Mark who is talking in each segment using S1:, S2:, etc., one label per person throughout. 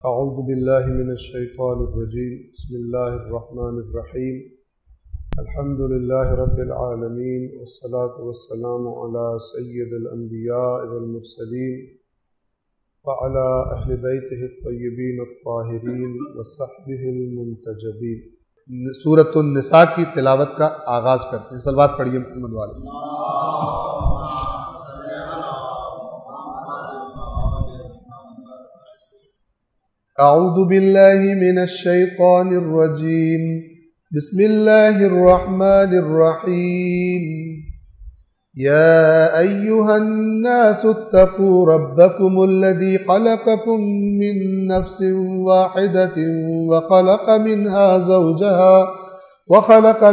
S1: اعوذ باللہ من الشیطان الرجیم بسم اللہ الرحمن الرحیم الحمد للہ رب العالمین والصلاة والسلام علی سید الانبیاء والمرسلین وعلی اہل بیتہ الطیبین الطاہرین وصحبہ المنتجبین۔ سورۃ النساء کی تلاوت کا آغاز کرتے ہیں۔ صلوات پڑھیے محمد والے۔ اعوذ باللہ من الشیطان الرجیم بسم اللہ الرحمن الرحیم یا ایہا الناس اتقوا ربکم الذی خلقکم من نفس واحدۃ وخلق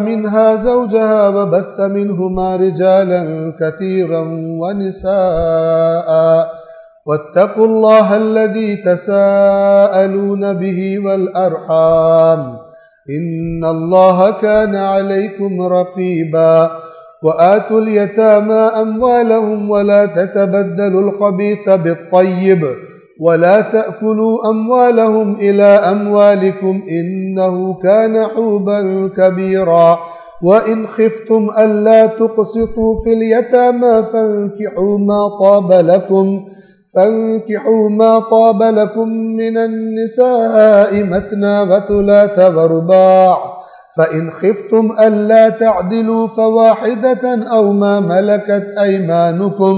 S1: منها زوجها وبث منهما رجالا كثيرا ونساء واتقوا الله الذي تساءلون به والأرحام إن الله كان عليكم رقيبا وآتوا اليتامى أموالهم ولا تتبدلوا الخبيث بالطيب ولا تأكلوا أموالهم إلى أموالكم إنه كان حوبا كبيرا وإن خفتم ألا تقسطوا في اليتامى فانكحوا ما طاب لكم من النساء مثنى وثلاث ورباع فإن خفتم ألا تعدلوا فواحدة أو ما ملكت أيمانكم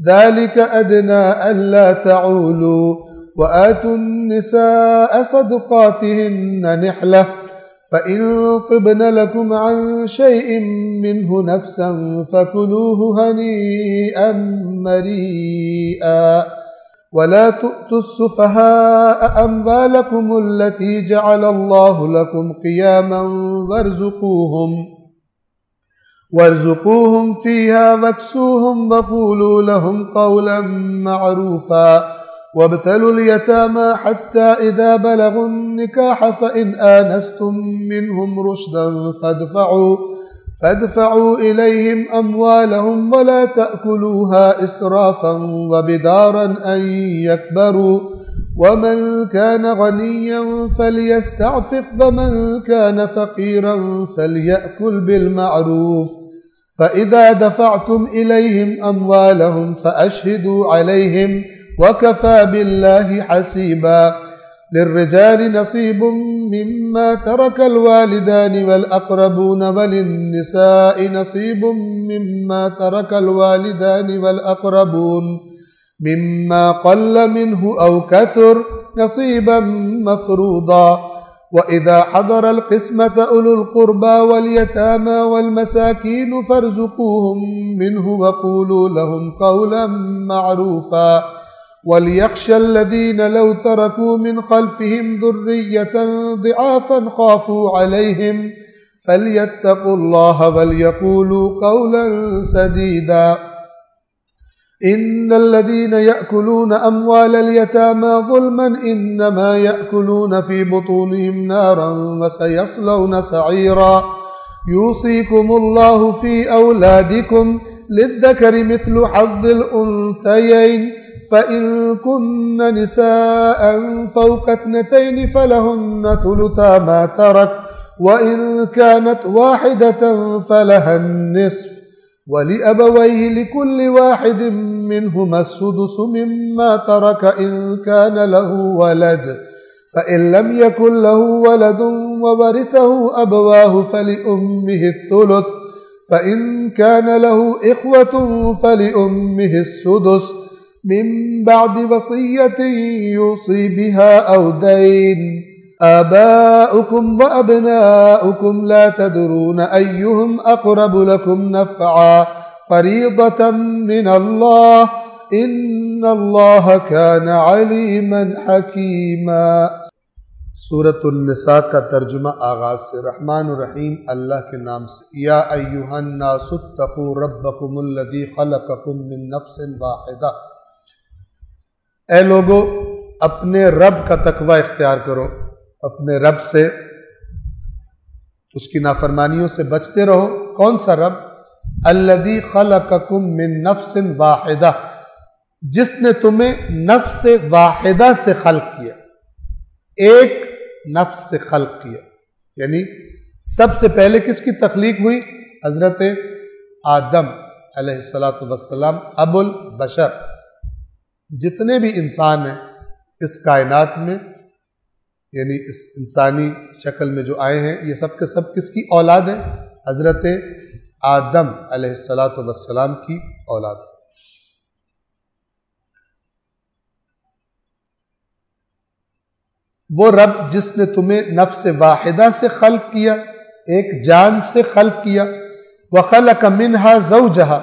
S1: ذلك أدنى ألا تعولوا وآتوا النساء صدقاتهن نحلة فإن طبن لكم عن شيء منه نفسا فكلوه هنيئا مريئا ولا تؤتوا السفهاء أموالكم التي جعل الله لكم قياما وارزقوهم فيها واكسوهم وقولوا لهم قولا معروفا وابتلوا اليتامى حتى إذا بلغوا النكاح فإن آنستم منهم رشدا فادفعوا إليهم أموالهم ولا تأكلوها إسرافا وبدارا أن يكبروا ومن كان غنيا فليستعفف ومن كان فقيرا فليأكل بالمعروف فإذا دفعتم إليهم أموالهم فأشهدوا عليهم وكفى بالله حسيبا للرجال نصيب مما ترك الوالدان والأقربون وللنساء نصيب مما ترك الوالدان والأقربون مما قل منه أو كثر نصيبا مفروضا وإذا حضر القسمة أولو القربى واليتامى والمساكين فارزقوهم منه وقولوا لهم قولا معروفا وليخشى الذين لو تركوا من خلفهم ذرية ضعافا خافوا عليهم فليتقوا الله وليقولوا قولا سديدا إن الذين يأكلون أموال اليتامى ظلما إنما يأكلون في بطونهم نارا وسيصلون سعيرا يوصيكم الله في أولادكم للذكر مثل حظ الأنثيين فإن كن نساء فوق 2 فلهن ثلثا ما ترك وإن كانت واحدة فلها النصف ولأبويه لكل واحد منهما السدس مما ترك إن كان له ولد فإن لم يكن له ولد وورثه أبواه فلأمه الثلث فإن كان له إخوة فلأمه السدس من بعد وصية يوصي بها أو دين آباؤكم وأبناؤكم لا تدرون أيهم أقرب لكم نفعا فريضة من الله إن الله كان عليما حكيما۔ سورۃ النساء کا ترجمہ آغاز سے۔ رحمان الرحیم اللہ کے نام سے۔ یا ایہا الناس اتقوا ربکم الذی خلقکم من نفس واحدہ، اے لوگو اپنے رب کا تقوی اختیار کرو، اپنے رب سے، اس کی نافرمانیوں سے بچتے رہو۔ کون سا رب؟ الذی خلقکم من نفس واحدہ، جس نے تمہیں نفس واحدہ سے خلق کیا۔ ایک نفس سے خلق کیا، یعنی سب سے پہلے کس کی تخلیق ہوئی؟ حضرت آدم علیہ السلام، ابو البشر۔ جتنے بھی انسان ہیں اس کائنات میں، یعنی اس انسانی شکل میں جو آئے ہیں، یہ سب کے سب کس کی اولاد ہیں؟ حضرت آدم علیہ السلام کی اولاد۔ وہ رب جس نے تمہیں نفس واحدہ سے خلق کیا، ایک جان سے خلق کیا، وَخَلَقَ مِنْهَا زَوْجَهَا،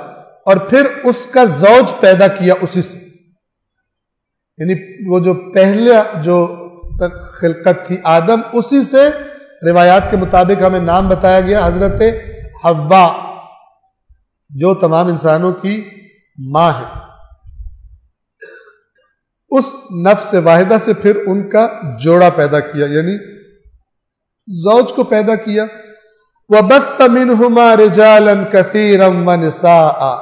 S1: اور پھر اس کا زوج پیدا کیا اسی سے، یعنی وہ جو پہلے جو خلقت تھی آدم، اسی سے روایات کے مطابق ہمیں نام بتایا گیا حضرت حوا، جو تمام انسانوں کی ماں ہے۔ اس نفس واحدہ سے پھر ان کا جوڑا پیدا کیا، یعنی زوج کو پیدا کیا۔ وَبَثَّ مِنْهُمَا رِجَالًا كَثِيرًا وَنِسَاءً،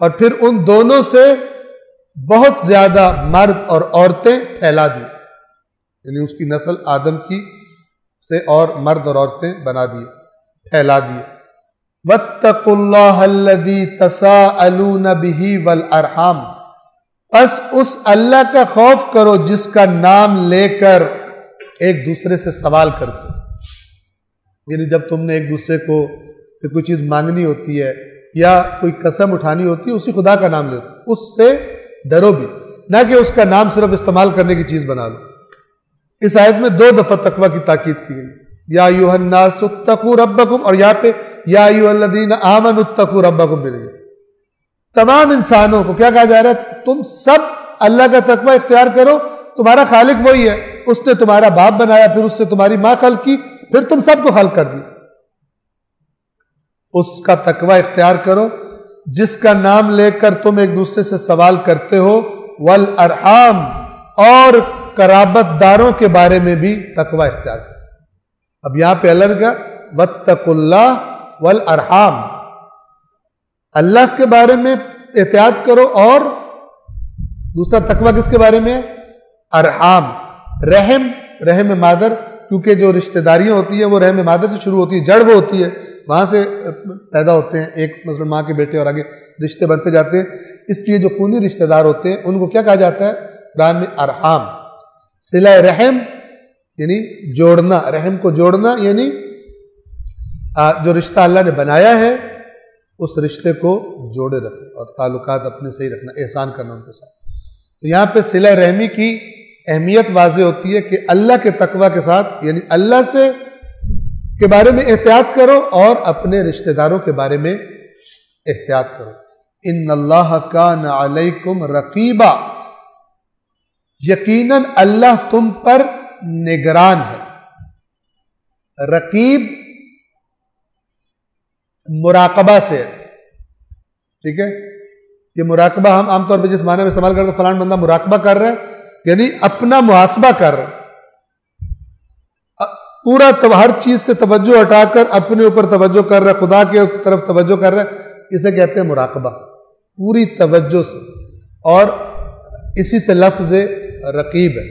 S1: اور پھر ان دونوں سے بہت زیادہ مرد اور عورتیں پھیلا دی، یعنی اس کی نسل آدم کی سے اور مرد اور عورتیں بنا دی، پھیلا دی۔ وَاتَّقُوا اللَّهَ الَّذِي تَسَاءَلُونَ بِهِ وَالْأَرْحَامَ، پس اس اللہ کا خوف کرو جس کا نام لے کر ایک دوسرے سے سوال کرتے، یعنی جب تم نے ایک دوسرے کو سے کوئی چیز مانگنی ہوتی ہے یا کوئی قسم اٹھانی ہوتی ہے، اسی خدا کا نام لے، اس سے ڈرو بھی، نہ کہ اس کا نام صرف استعمال کرنے کی چیز بنا لو۔ اس آیت میں 2 دفعہ تقوی کی تاکید کی گئی، یا ایھا الناس اتقوا ربکم، اور یہاں پہ یا ایھا الذین آمنوا اتقوا ربکم بھی نہیں۔ تمام انسانوں کو کیا کہا جا رہا ہے؟ تم سب اللہ کا تقوی اختیار کرو، تمہارا خالق وہی ہے، اس نے تمہارا باپ بنایا، پھر اس سے تمہاری ماں خلق کی، پھر تم سب کو خلق کر دی۔ اس کا تقوی اختیار کرو جس کا نام لے کر تم ایک دوسرے سے سوال کرتے ہو، والارحام، اور قرابت داروں کے بارے میں بھی تقوی اختیار کرو۔ اب یہاں پہ اللہ نے کہا واتقوا اللہ والارحام، اللہ کے بارے میں احتیاط کرو، اور دوسرا تقوی کس کے بارے میں؟ ارحام، رحم مادر، کیونکہ جو رشتہ داریاں ہوتی ہیں وہ رحم مادر سے شروع ہوتی ہے، جڑ وہ ہوتی ہے، وہاں سے پیدا ہوتے ہیں، ایک مثلا ماں کے بیٹے اور آگے رشتے بنتے جاتے ہیں، اس لیے جو خونی رشتہ دار ہوتے ہیں ان کو کیا کہا جاتا ہے قرآن میں؟ ارحام۔ صلہ رحم یعنی جوڑنا، رحم کو جوڑنا، یعنی جو رشتہ اللہ نے بنایا ہے اس رشتے کو جوڑے رکھنا اور تعلقات اپنے صحیح رکھنا، احسان کرنا ان کے ساتھ۔ تو یہاں پہ صلہ رحمی کی اہمیت واضح ہوتی ہے کہ اللہ کے تقوی کے ساتھ، یعنی اللہ سے کے بارے میں احتیاط کرو اور اپنے رشتہ داروں کے بارے میں احتیاط کرو۔ ان اللہ کان علیکم رقیبا، یقیناً اللہ تم پر نگران ہے۔ رقیب مراقبہ سے ہے، ٹھیک ہے؟ یہ مراقبہ ہم عام طور پہ جس معنی میں استعمال کرتے ہیں، فلان بندہ مراقبہ کر رہا ہے، یعنی اپنا محاسبہ کر رہا ہے، پورا ہر چیز سے توجہ ہٹا کر اپنے اوپر توجہ کر رہا ہے، خدا کے طرف توجہ کر رہا ہے، اسے کہتے ہیں مراقبہ، پوری توجہ سے، اور اسی سے لفظ رقیب ہے۔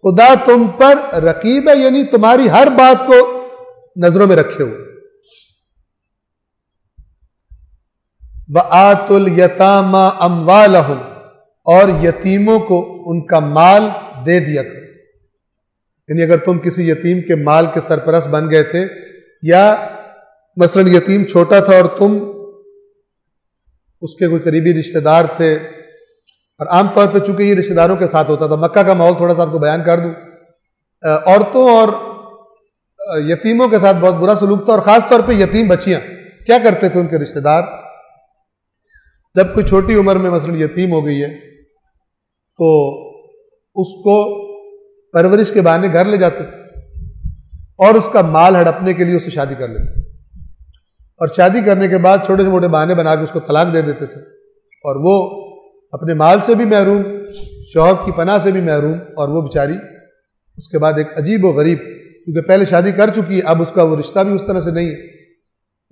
S1: خدا تم پر رقیب ہے، یعنی تمہاری ہر بات کو نظروں میں رکھے ہوئے۔ وَآتُوا الْيَتَامَى أَمْوَالَهُمْ، اور یتیموں کو ان کا مال دے دیا کرو، یعنی اگر تم کسی یتیم کے مال کے سرپرست بن گئے تھے، یا مثلا یتیم چھوٹا تھا اور تم اس کے کوئی قریبی رشتہ دار تھے، اور عام طور پہ چونکہ یہ رشتہ داروں کے ساتھ ہوتا تھا، مکہ کا ماحول تھوڑا سا آپ کو بیان کر دوں، عورتوں اور یتیموں کے ساتھ بہت برا سلوک تھا، اور خاص طور پہ یتیم بچیاں کیا کرتے تھے ان کے رشتہ دار؟ جب کوئی چھوٹی عمر میں مثلا یتیم ہو گئی ہے تو اس کو پرورش کے بہانے گھر لے جاتے تھے اور اس کا مال ہڑپنے کے لیے اس سے شادی کر لیتے، اور شادی کرنے کے بعد چھوٹے سے موٹے بہانے بنا کے اس کو طلاق دے دیتے تھے، اور وہ اپنے مال سے بھی محروم، شوہر کی پناہ سے بھی محروم، اور وہ بیچاری اس کے بعد ایک عجیب و غریب، کیونکہ پہلے شادی کر چکی ہے، اب اس کا وہ رشتہ بھی اس طرح سے نہیں ہے،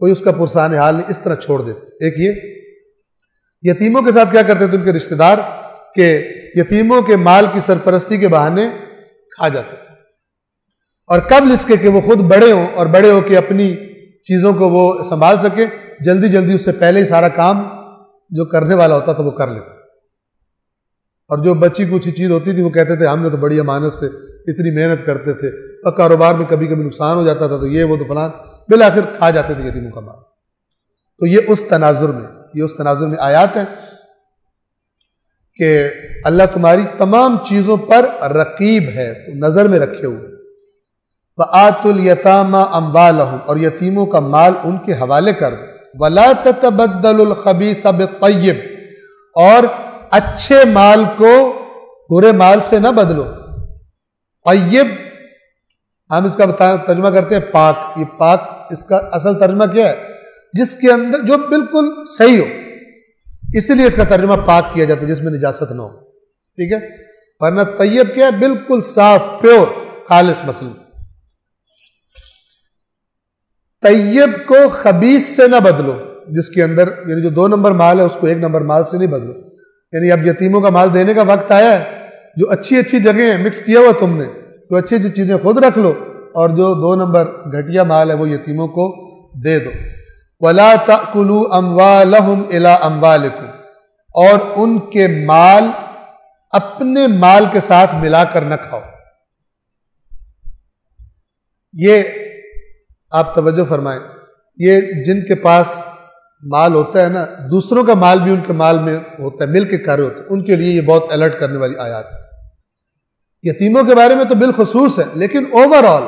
S1: کوئی اس کا پرسان حال نہیں، اس طرح چھوڑ دیتے۔ ایک یہ یتیموں کے ساتھ کیا کرتے تھے ان کے رشتہ دار، کہ یتیموں کے مال کی سرپرستی کے بہانے آ جاتا تھا، اور قبل اس کے کہ وہ خود بڑے ہوں اور بڑے ہو کے اپنی چیزوں کو وہ سنبھال سکے، جلدی جلدی اس سے پہلے ہی سارا کام جو کرنے والا ہوتا تھا وہ کر لیتا تھا، اور جو بچی کچھ چیز ہوتی تھی وہ کہتے تھے ہم نے تو بڑی امانت سے اتنی محنت کرتے تھے، اور کاروبار میں کبھی کبھی نقصان ہو جاتا تھا تو یہ وہ تو فلان، بالآخر کھا جاتے تھے یتیموں کا مال۔ تو یہ اس تناظر میں آیات ہیں کہ اللہ تمہاری تمام چیزوں پر رقیب ہے، تو نظر میں رکھے ہوئے۔ وَآتُوا الْيَتَامَىٰ أَمْوَالَهُمْ، اور یتیموں کا مال ان کے حوالے کر دو۔ وَلَا تَتَبَدَّلُوا الْخَبِيثَ بِالطَّيِّبِ، اور اچھے مال کو برے مال سے نہ بدلو۔ طیب ہم اس کا ترجمہ کرتے ہیں پاک، یہ پاک اس کا اصل ترجمہ کیا ہے؟ جس کے اندر جو بالکل صحیح ہو، اسی لیے اس کا ترجمہ پاک کیا جاتا ہے، جس میں نجاست نہ ہو، ٹھیک ہے؟ ورنہ طیب کیا ہے؟ بالکل صاف، پیور، خالص مسلم۔ طیب کو خبیث سے نہ بدلو، جس کے اندر یعنی جو 2 نمبر مال ہے اس کو 1 نمبر مال سے نہیں بدلو، یعنی اب یتیموں کا مال دینے کا وقت آیا ہے، جو اچھی اچھی جگہیں ہیں مکس کیا ہوا تم نے، جو اچھی اچھی چیزیں خود رکھ لو، اور جو 2 نمبر گھٹیا مال ہے وہ یتیموں کو دے دو۔ وَلَا تَأْكُلُوا أَمْوَالَهُمْ إِلَىٰ أَمْوَالِكُمْ، اور ان کے مال اپنے مال کے ساتھ ملا کر نہ کھاؤ۔ یہ آپ توجہ فرمائیں، یہ جن کے پاس مال ہوتا ہے نا، دوسروں کا مال بھی ان کے مال میں ہوتا ہے، مل کے کر رہے ہوتے ہیں، ان کے لیے یہ بہت الرٹ کرنے والی آیات ہے۔ یتیموں کے بارے میں تو بالخصوص ہے، لیکن اوور آل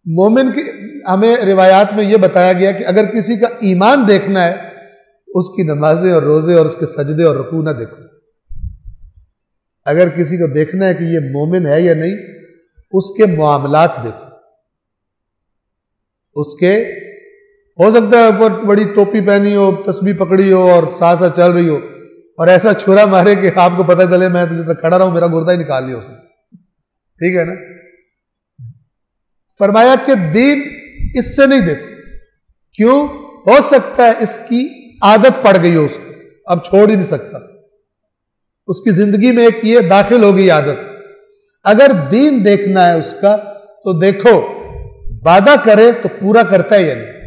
S1: مومن کی ہمیں روایات میں یہ بتایا گیا کہ اگر کسی کا ایمان دیکھنا ہے، اس کی نمازیں اور روزے اور اس کے سجدے اور رکوع نہ دیکھو۔ اگر کسی کو دیکھنا ہے کہ یہ مومن ہے یا نہیں، اس کے معاملات دیکھو، اس کے ہو سکتا ہے اوپر بڑی ٹوپی پہنی ہو، تسبیح پکڑی ہو اور ساتھ چل رہی ہو، اور ایسا چھرا مارے کہ آپ کو پتہ چلے میں تو جتنا کھڑا رہا ہوں میرا گردہ ہی نکال لیا اس نے، ٹھیک ہے نا؟ فرمایا کہ دین اس سے نہیں دیکھو، کیوں؟ ہو سکتا ہے اس کی عادت پڑ گئی ہو، اس کو اب چھوڑ ہی نہیں سکتا، اس کی زندگی میں ایک یہ داخل ہو گئی عادت۔ اگر دین دیکھنا ہے اس کا تو دیکھو وعدہ کرے تو پورا کرتا ہے یا نہیں،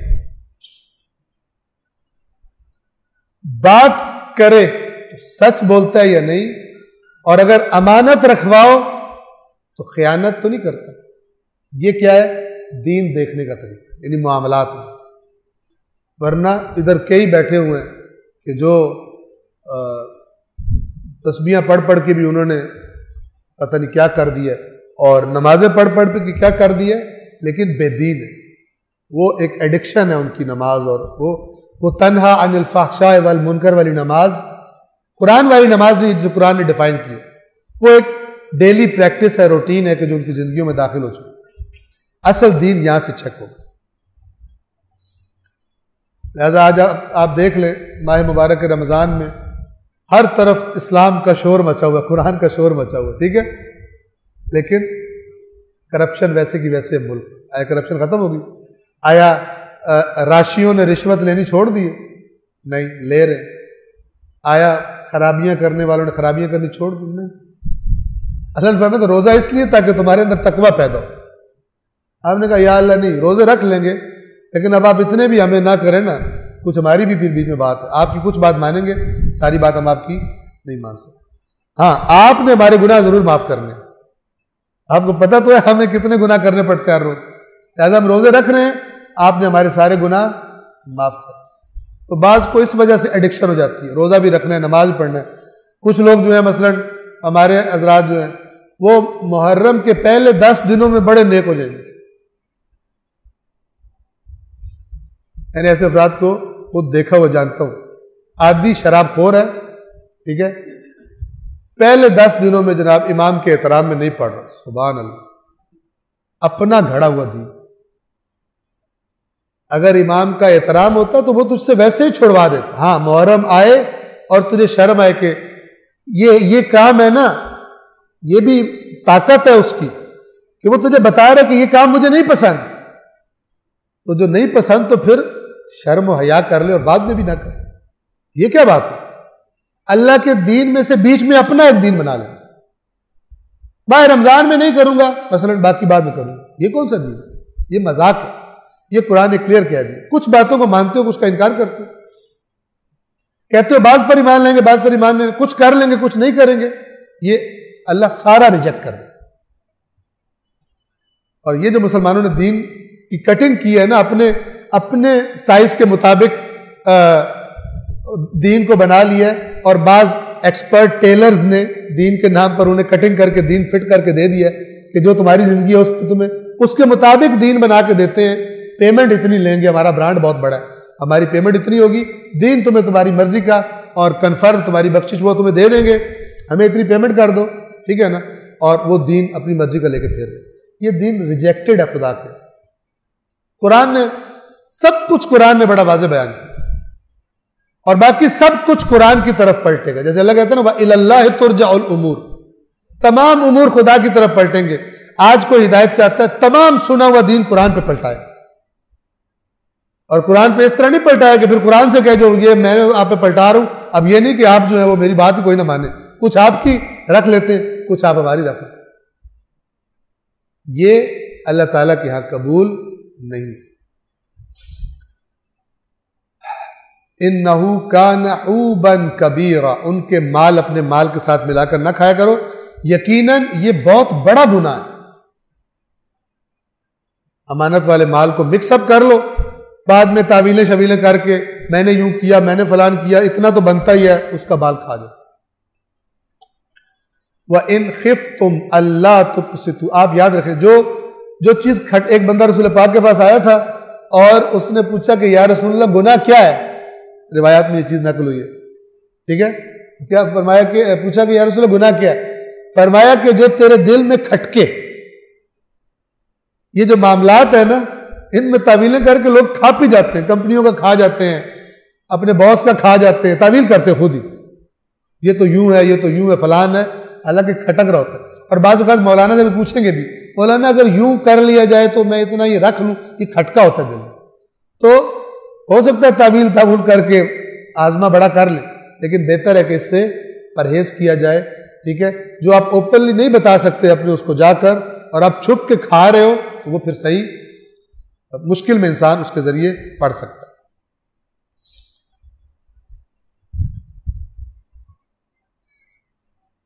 S1: بات کرے تو سچ بولتا ہے یا نہیں، اور اگر امانت رکھواؤ تو خیانت تو نہیں کرتا۔ یہ کیا ہے؟ دین دیکھنے کا طریقہ، یعنی معاملات میں۔ ورنہ ادھر کئی بیٹھے ہوئے ہیں کہ جو تسبیحاں پڑھ پڑھ کے بھی انہوں نے پتہ نہیں کیا کر دیا، اور نمازیں پڑھ پڑھ کے کیا کر دیا، لیکن بے دین ہے، وہ ایک ایڈکشن ہے ان کی نماز، اور وہ تنہا عن الفحشاء والمنکر والی نماز، قرآن والی نماز نہیں جسے قرآن نے ڈیفائن کی، وہ ایک ڈیلی پریکٹس ہے، روٹین ہے کہ جو ان کی زندگیوں میں داخل ہو چکی۔ اصل دین یہاں سے چیک ہو۔ لہذا آج آپ دیکھ لیں ماہ مبارک رمضان میں ہر طرف اسلام کا شور مچا ہوا، قرآن کا شور مچا ہوا، ٹھیک ہے، لیکن کرپشن ویسے کی ویسے ملک، آیا کرپشن ختم ہو گئی؟ آیا راشیوں نے رشوت لینی چھوڑ دی؟ نہیں، لے رہے۔ آیا خرابیاں کرنے والوں نے خرابیاں کرنی چھوڑ دی؟ نہیں۔ اللہ نے فرمایا تو روزہ اس لیے تاکہ تمہارے اندر تقویٰ پیدا ہو۔ آپ نے کہا یا اللہ نہیں، روزے رکھ لیں گے، لیکن اب آپ اتنے بھی ہمیں نہ کریں نا، کچھ ہماری بھی پھر بیچ میں بات ہے، آپ کی کچھ بات مانیں گے، ساری بات ہم آپ کی نہیں مان سکتے۔ ہاں، آپ نے ہمارے گناہ ضرور معاف کرنے، آپ کو پتہ تو ہے ہمیں کتنے گناہ کرنے پڑتے ہیں ہر روز، لہٰذا ہم روزے رکھ رہے ہیں، آپ نے ہمارے سارے گناہ معاف کر۔ تو بعض کو اس وجہ سے ایڈکشن ہو جاتی ہے، روزہ بھی رکھنا ہے، نماز پڑھنا ہے۔ کچھ لوگ جو ہیں مثلا ہمارے حضرات جو ہیں وہ محرم کے پہلے 10 دنوں میں بڑے نیک ہو جائیں گے، یعنی ایسے افراد کو خود دیکھا ہوا جانتا ہوں، عادی شراب خور ہے، ٹھیک ہے، پہلے 10 دنوں میں جناب امام کے احترام میں نہیں پڑھ رہا، سبحان اللہ، اپنا گھڑا ہوا دین۔ اگر امام کا احترام ہوتا تو وہ تجھ سے ویسے ہی چھوڑوا دیتا۔ ہاں، محرم آئے اور تجھے شرم آئے کہ یہ کام ہے نا، یہ بھی طاقت ہے اس کی کہ وہ تجھے بتا رہا ہے کہ یہ کام مجھے نہیں پسند، تو جو نہیں پسند تو پھر شرم و حیا کر لے اور بعد میں بھی نہ کر۔ یہ کیا بات ہے؟ اللہ کے دین میں سے بیچ میں اپنا ایک دین بنا لے، ماہ رمضان میں نہیں کروں گا، مثلا باقی بعد میں کروں گا. یہ کون سا دین ہے؟ یہ مذاق ہے. یہ قرآن نے کلیئر کہہ دیا. کچھ باتوں کو مانتے ہو، کچھ کا انکار کرتے ہو، کہتے ہو بعض پر ایمان لیں گے، بعض پر ایمان لیں گے، کچھ کر لیں گے، کچھ نہیں کریں گے. یہ اللہ سارا ریجیکٹ کر دے. اور یہ جو مسلمانوں نے دین کی کٹنگ کی ہے نا، اپنے سائز کے مطابق دین کو بنا لیا ہے، اور بعض ایکسپرٹ ٹیلرز نے دین کے نام پر انہیں کٹنگ کر کے دین فٹ کر کے دے دیا ہے کہ جو تمہاری زندگی ہے اس پہ تمہیں اس کے مطابق دین بنا کے دیتے ہیں. پیمنٹ اتنی لیں گے، ہمارا برانڈ بہت بڑا ہے، ہماری پیمنٹ اتنی ہوگی، دین تمہیں تمہاری مرضی کا اور کنفرم تمہاری بخشش وہ تمہیں دے دیں گے، ہمیں اتنی پیمنٹ کر دو، ٹھیک ہے نا. اور وہ دین اپنی مرضی کا لے کے پھر یہ دین ریجیکٹڈ ہے خدا کے. قرآن نے سب کچھ قرآن نے بڑا واضح بیان کیا، اور باقی سب کچھ قرآن کی طرف پلٹے گا. جیسے اللہ کہتے ہیں نا وَإِلَى اللَّهِ تُرْجَعُ الْأُمُورِ، تمام امور خدا کی طرف پلٹیں گے. آج کوئی ہدایت چاہتا ہے تمام سنا ہوا دین قرآن پہ پلٹائے، اور قرآن پہ اس طرح نہیں پلٹایا کہ پھر قرآن سے کہہ جو یہ میں آپ پہ پلٹا رہا ہوں. اب یہ نہیں کہ آپ جو ہے وہ میری بات ہی کوئی نہ مانے، کچھ آپ کی رکھ لیتے ہیں، کچھ آپ ہماری رکھ لیتے. یہ اللہ تعالیٰ کے ہاں قبول نہیں. اِنَّهُ كَانَ حُوبًا كَبِيرًا، ان کے مال اپنے مال کے ساتھ ملا کر نہ کھایا کرو، یقیناً یہ بہت بڑا گناہ ہے. امانت والے مال کو مکس اپ کر لو، بعد میں تعویلیں شویلیں کر کے میں نے یوں کیا، میں نے فلان کیا، اتنا تو بنتا ہی ہے، اس کا بال کھا جاؤ. وَإِنْ خِفْتُمْ أَلَّا تُقْسِطُوا، آپ یاد رکھیں جو چیز ایک بندہ رسول پاک کے پاس آیا تھا اور اس نے پوچھا کہ یا رسول اللہ گناہ کیا ہے، روایات میں یہ چیز نقل ہوئی ہے، ٹھیک ہے. کیا فرمایا کہ پوچھا کہ یا رسول اللہ گناہ کیا ہے، فرمایا کہ جو تیرے دل میں کھٹکے. یہ جو معاملات ہیں نا، ان میں تعویلیں کر کے لوگ کھا پی جاتے ہیں، کمپنیوں کا کھا جاتے ہیں، اپنے باس کا کھا جاتے ہیں، تعویل کرتے ہیں خود ہی، یہ تو یوں ہے، یہ تو یوں ہے، فلان ہے، حالانکہ کھٹک رہا ہوتا ہے. اور بعض اوقات مولانا سے بھی پوچھیں گے بھی، مولانا اگر یوں کر لیا جائے تو میں اتنا یہ رکھ لوں، یہ کھٹکا ہوتا ہے دل میں. تو ہو سکتا ہے تعویل کر کے آزما بڑا کر لیں، لیکن بہتر ہے کہ اس سے پرہیز کیا جائے، ٹھیک ہے. جو آپ اوپنلی نہیں بتا سکتے اپنے اس کو جا کر، اور آپ چھپ کے کھا رہے ہو، تو وہ پھر صحیح مشکل میں انسان اس کے ذریعے پڑ سکتا ہے.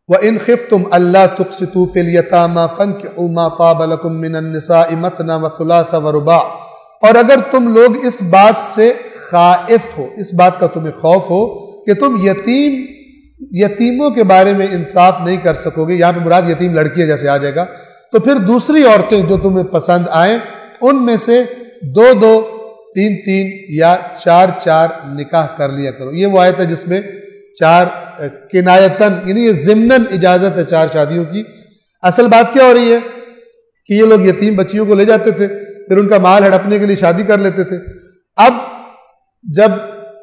S1: وَإِنْ خِفْتُمْ أَلَّا تُقْسِطُوا فِي الْيَتَامَى فَانكِحُوا مَا طَابَ لَكُم مِّنَ النِّسَاءِ مَثْنَىٰ وَثُلَاثَ وَرُبَاعَ، اور اگر تم لوگ اس بات سے خائف ہو، اس بات کا تمہیں خوف ہو کہ تم یتیموں کے بارے میں انصاف نہیں کر سکو گے، یہاں پہ مراد یتیم لڑکی ہے جیسے آ جائے گا، تو پھر دوسری عورتیں جو تمہیں پسند آئیں ان میں سے 2-2 3-3 یا 4-4 نکاح کر لیا کرو. یہ وہ آیت ہے جس میں 4 کنایتن، یعنی یہ ضمناً اجازت ہے 4 شادیوں کی. اصل بات کیا ہو رہی ہے کہ یہ لوگ یتیم بچیوں کو لے جاتے تھے، پھر ان کا مال ہڑپنے کے لیے شادی کر لیتے تھے. اب جب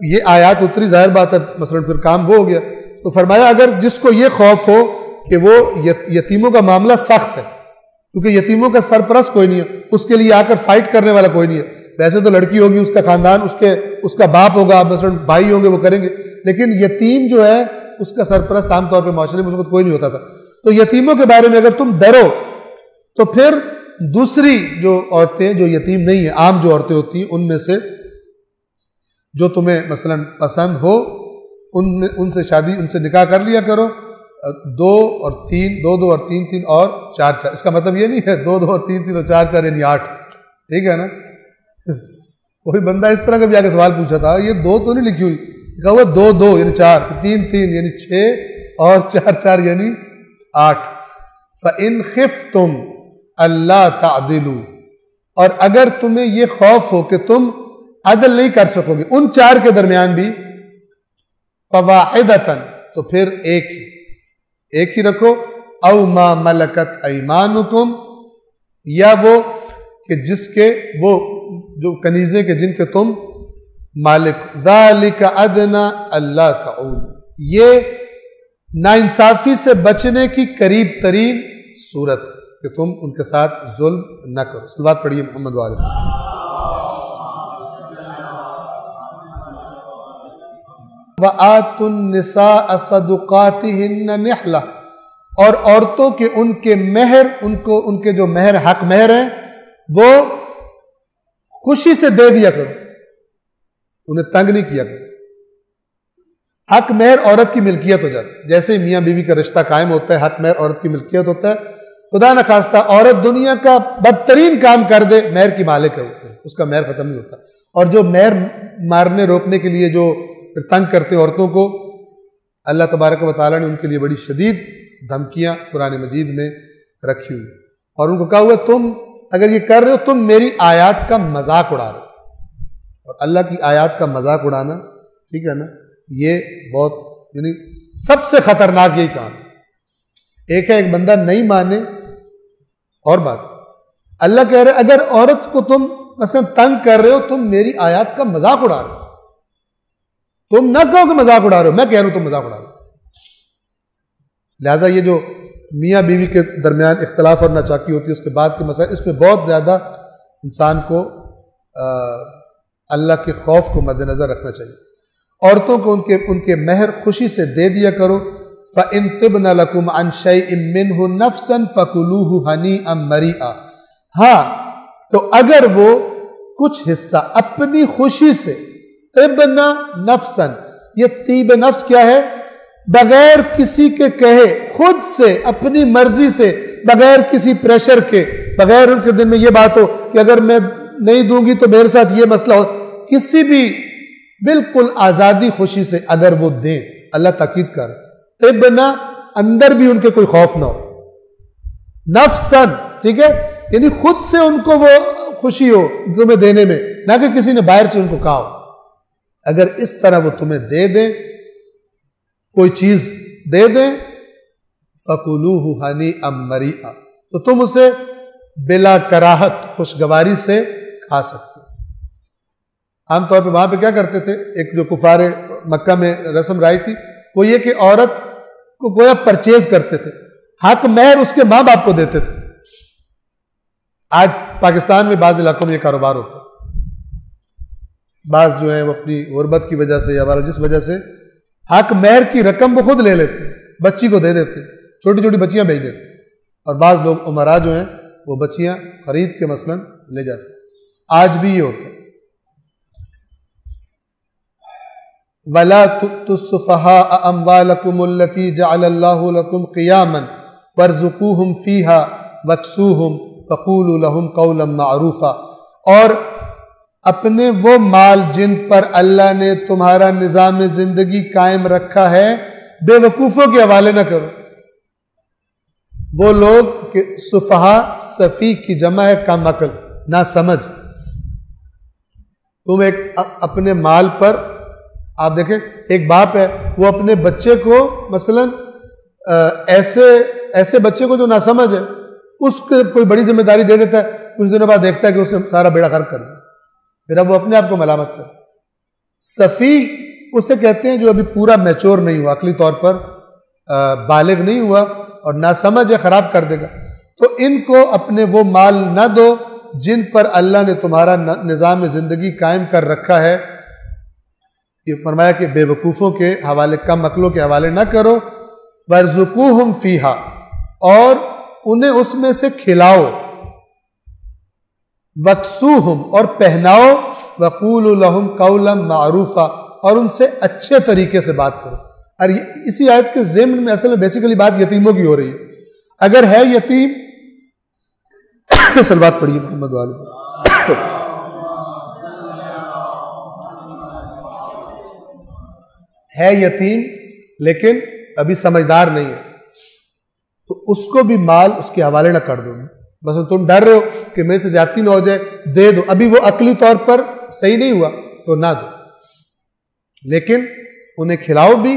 S1: یہ آیات اتری، ظاہر بات ہے مثلا پھر کام وہ ہو گیا، تو فرمایا اگر جس کو یہ خوف ہو کہ وہ یتیموں کا معاملہ سخت ہے، کیونکہ یتیموں کا سرپرست کوئی نہیں ہے، اس کے لیے آ کر فائٹ کرنے والا کوئی نہیں ہے. ویسے تو لڑکی ہوگی، اس کا خاندان، اس کا باپ ہوگا، مثلا بھائی ہوں گے، وہ کریں گے، لیکن یتیم جو ہے اس کا سرپرست عام طور پہ معاشرے میں اس وقت کوئی نہیں ہوتا تھا. تو یتیموں کے بارے میں اگر تم ڈرو تو پھر دوسری جو عورتیں جو یتیم نہیں ہیں، عام جو عورتیں ہوتی ہیں، ان میں سے جو تمہیں مثلا پسند ہو ان سے شادی، ان سے نکاح کر لیا کرو. 2 اور 3 2 اور 3 اور 4 اس کا مطلب یہ نہیں ہے 2 اور 3 اور 4 یعنی 8، ٹھیک ہے نا. کوئی بندہ اس طرح کا بھی آگے سوال پوچھا تھا، یہ 2 تو نہیں لکھی ہوئی، کہا وہ 2 یعنی 4، 3 یعنی 6 اور 4 یعنی 8. فَإِنْ خِفْتُمْ أَلَّا تَعْدِلُوا، اور اگر تمہیں یہ خوف ہو کہ تم عدل نہیں کر سکو گے ان 4 کے درمیان بھی، فَوَاحِدَةً، تو پھر ایک ہی رکھو، او ما ملکت ایمانکم، یا وہ کہ جس کے وہ جو کنیزیں کے جن کے تم مالک. ذالک ادنی الا تعول، یہ ناانصافی سے بچنے کی قریب ترین صورت کہ تم ان کے ساتھ ظلم نہ کرو. صلوات پڑھیے محمد والے. وَآتُوا النِّسَاءَ صَدُقَاتِهِنَّ نِحْلَةً، اور عورتوں کے ان کے مہر ان کے جو مہر حق مہر ہیں وہ خوشی سے دے دیا کرو، انہیں تنگ نہیں کیا کرو۔ حق مہر عورت کی ملکیت ہو جاتی ہے، جیسے میاں بیوی کا رشتہ قائم ہوتا ہے حق مہر عورت کی ملکیت ہوتا ہے۔ خدا نخواستہ عورت دنیا کا بدترین کام کر دے مہر کی مالک ہے، اس کا مہر ختم نہیں ہوتا۔ اور جو مہر مارنے روکنے کے لیے جو تنگ کرتے عورتوں کو، اللہ تبارک و تعالیٰ نے ان کے لیے بڑی شدید دھمکیاں قرآن مجید میں رکھی ہوئی، اور ان کو کہا ہوا تم اگر یہ کر رہے ہو تم میری آیات کا مذاق اڑا رہے ہو۔ اور اللہ کی آیات کا مذاق اڑانا، ٹھیک ہے نا، یہ بہت یعنی سب سے خطرناک یہی کام۔ ایک ہے ایک بندہ نہیں مانے اور بات، اللہ کہہ رہے اگر عورت کو تم مثلا تنگ کر رہے ہو تم میری آیات کا مذاق اڑا رہے ہو، تم نہ کہو کہ مذاق اڑا رہے ہو، میں کہہ رہا ہوں تم مذاق اڑا رہے ہو۔ لہٰذا یہ جو میاں بیوی کے درمیان اختلاف اور ناچاکی ہوتی ہے اس کے بعد کے مسائل، اس میں بہت زیادہ انسان کو اللہ کے خوف کو مد نظر رکھنا چاہیے۔ عورتوں کو ان کے مہر خوشی سے دے دیا کرو۔ فَإِن طِبْنَ لَكُمْ عَنْ شَيْءٍ مِّنْهُ نَفْسًا فَكُلُوهُ هَنِيئًا مَرِيئًا، ہاں تو اگر وہ کچھ حصہ اپنی خوشی سے، طِبْنَ نَفْسًا، یہ طیب نفس کیا ہے؟ بغیر کسی کے کہے، خود سے اپنی مرضی سے، بغیر کسی پریشر کے، بغیر ان کے دل میں یہ بات ہو کہ اگر میں نہیں دوں گی تو میرے ساتھ یہ مسئلہ ہو، کسی بھی بالکل آزادی خوشی سے اگر وہ دیں، اللہ تاکید کر طبنا، اندر بھی ان کے کوئی خوف نہ ہو، نفسن، ٹھیک ہے، یعنی خود سے ان کو وہ خوشی ہو تمہیں دینے میں، نہ کہ کسی نے باہر سے ان کو کہا ہو۔ اگر اس طرح وہ تمہیں دے دیں، کوئی چیز دے دیں، فَكُلُوهُ هَنِيئًا مَرِيئًا، تو تم اسے بلا کراہت خوشگواری سے کھا سکتے ہو۔ عام طور پہ وہاں پہ کیا کرتے تھے، ایک جو کفار مکہ میں رسم رائج تھی وہ یہ کہ عورت کو گویا پرچیز کرتے تھے، حق مہر اس کے ماں باپ کو دیتے تھے۔ آج پاکستان میں بعض علاقوں میں یہ کاروبار ہوتا ہے، بعض جو ہیں وہ اپنی غربت کی وجہ سے یا جس وجہ سے حق مہر کی رقم وہ خود لے لیتے، بچی کو دے دیتے، چھوٹی چھوٹی بچیاں بھیج دیتے، اور بعض لوگ عمرا جو ہیں وہ بچیاں خرید کے مثلاً لے جاتے۔ آج بھی یہ ہوتا ہے۔ وَلَا تُؤْتُوا السُّفَهَاءَ أَمْوَالَكُمُ الَّتِي جَعَلَ اللَّهُ لَكُمْ قِيَامًا وَارْزُقُوهُمْ فِيهَا وَاكْسُوهُمْ وَقُولُوا لَهُمْ قَوْلًا مَعْرُوفًا، اور اپنے وہ مال جن پر اللہ نے تمہارا نظام زندگی قائم رکھا ہے بے وقوفوں کے حوالے نہ کرو۔ وہ لوگ کہ سفہا، سفیہ کی جمع ہے کم عقل، نہ سمجھ، تم ایک اپنے مال پر، آپ دیکھیں ایک باپ ہے وہ اپنے بچے کو مثلا ایسے بچے کو جو نہ سمجھ ہے اس کو کوئی بڑی ذمہ داری دے دیتا ہے، کچھ دنوں بعد دیکھتا ہے کہ اس نے سارا بیڑا غرق کر دیا، پھر اب وہ اپنے آپ کو ملامت کرے۔ سفیہ اسے کہتے ہیں جو ابھی پورا میچور نہیں ہوا، عقلی طور پر بالغ نہیں ہوا اور نہ سمجھ ہے، خراب کر دے گا۔ تو ان کو اپنے وہ مال نہ دو جن پر اللہ نے تمہارا نظام زندگی قائم کر رکھا ہے۔ یہ فرمایا کہ بے وقوفوں کے حوالے، کم عقلوں کے حوالے نہ کرو۔ وَارْزُقُوهُمْ فِيهَا، اور انہیں اس میں سے کھلاؤ، وَاكْسُوهُمْ، اور پہناؤ، وَقُولُوا لَهُمْ قَوْلًا مَعْرُوفًا، اور ان سے اچھے طریقے سے بات کرو۔ اور اسی آیت کے ضمن میں اصل میں بیسیکلی بات یتیموں کی ہو رہی ہے۔ اگر ہے یتیم، صلوات پڑھیے محمد والے، ہے یتیم لیکن ابھی سمجھدار نہیں ہے، تو اس کو بھی مال اس کے حوالے نہ کر دو۔ بس تم ڈر رہے ہو کہ میرے سے زیادتی نہ ہو جائے، دے دو، ابھی وہ عقلی طور پر صحیح نہیں ہوا تو نہ دو، لیکن انہیں کھلاؤ بھی،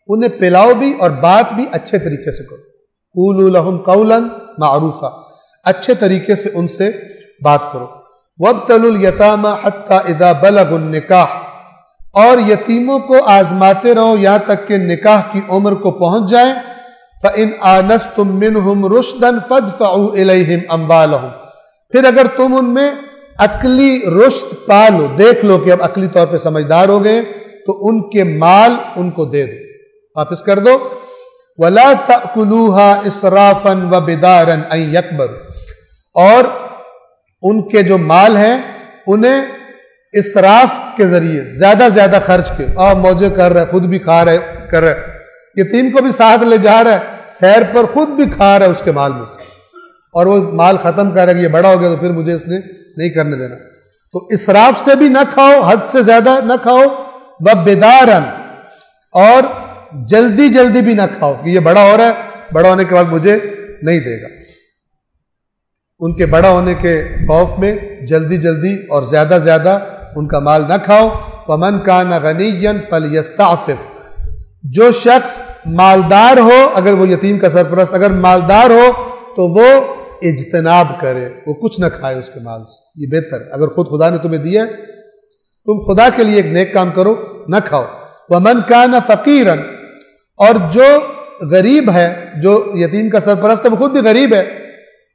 S1: انہیں پلاؤ بھی، اور بات بھی اچھے طریقے سے کرو۔ قولوا لهم قولا معروفا، اچھے طریقے سے ان سے بات کرو۔ وابتلوا اليتامى حتى اذا بلغوا النکاح، اور یتیموں کو آزماتے رہو یہاں تک کہ نکاح کی عمر کو پہنچ جائیں۔ فَإِنْ آنَسْتُم مِّنْهُمْ رُشْدًا فَادْفَعُوا إِلَيْهِمْ أَمْوَالَهُمْ، پھر اگر تم ان میں عقلی رشد پالو، دیکھ لو کہ اب عقلی طور پہ سمجھدار ہو گئے، تو ان کے مال ان کو دے دو، واپس کر دو۔ وَلَا تَأْكُلُوهَا إِسْرَافًا وَبِدَارًا أَن يَكْبَرُوا، اور ان کے جو مال ہیں انہیں اسراف کے ذریعے زیادہ خرچ کے، موجے کر رہا ہے، خود بھی کھا رہے کر رہا ہے، یتیم کو بھی ساتھ لے جا رہا ہے سیر پر، خود بھی کھا رہا ہے اس کے مال میں سے، اور وہ مال ختم کر رہا ہے کہ یہ بڑا ہو گیا تو پھر مجھے اس نے نہیں کرنے دینا. تو اسراف سے بھی نہ کھاؤ، حد سے زیادہ نہ کھاؤ. وَبِدَارًا، اور جلدی بھی نہ کھاؤ کہ یہ بڑا ہو رہا ہے، بڑا ہونے کے بعد مجھے نہیں دے گا. ان کے بڑا ہونے کے خوف میں جلدی اور زیادہ ان کا مال نہ کھاؤ. وَمَنْ كَانَ غَنِيًّا فَلْيَسْتَعْفِفْ، جو شخص مالدار ہو، اگر وہ یتیم کا سرپرست اگر مالدار ہو تو وہ اجتناب کرے، وہ کچھ نہ کھائے اس کے مال سے، یہ بہتر ہے. اگر خود خدا نے تمہیں دیا ہے تم خدا کے لیے ایک نیک کام کرو، نہ کھاؤ. وَمَنْ كَانَ فَقِيرًا، اور جو غریب ہے، جو یتیم کا سرپرست ہے وہ خود بھی غریب ہے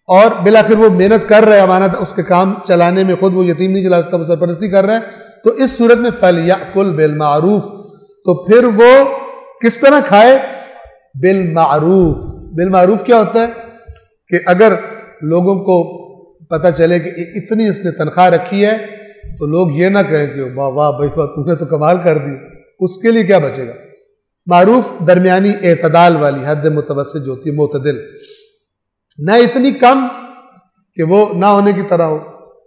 S1: اور بالآخر وہ محنت کر رہا ہے امانت اس کے کام چلانے میں، خود وہ یتیم نہیں چلا سکتا، وہ سرپرستی کر رہا ہے، تو اس صورت میں فَلْيَأْكُلْ بِالْمَعْرُوفِ، تو پھر وہ کس طرح کھائے؟ بالمعروف. بالمعروف کیا ہوتا ہے کہ اگر لوگوں کو پتہ چلے کہ اتنی اس نے تنخواہ رکھی ہے تو لوگ یہ نہ کہیں کہ واہ واہ بھائی واہ تو نے تو کمال کر دی، اس کے لیے کیا بچے گا؟ معروف درمیانی اعتدال والی، حد متوسط جو ہوتی ہے، معتدل، نہ اتنی کم کہ وہ نہ ہونے کی طرح ہو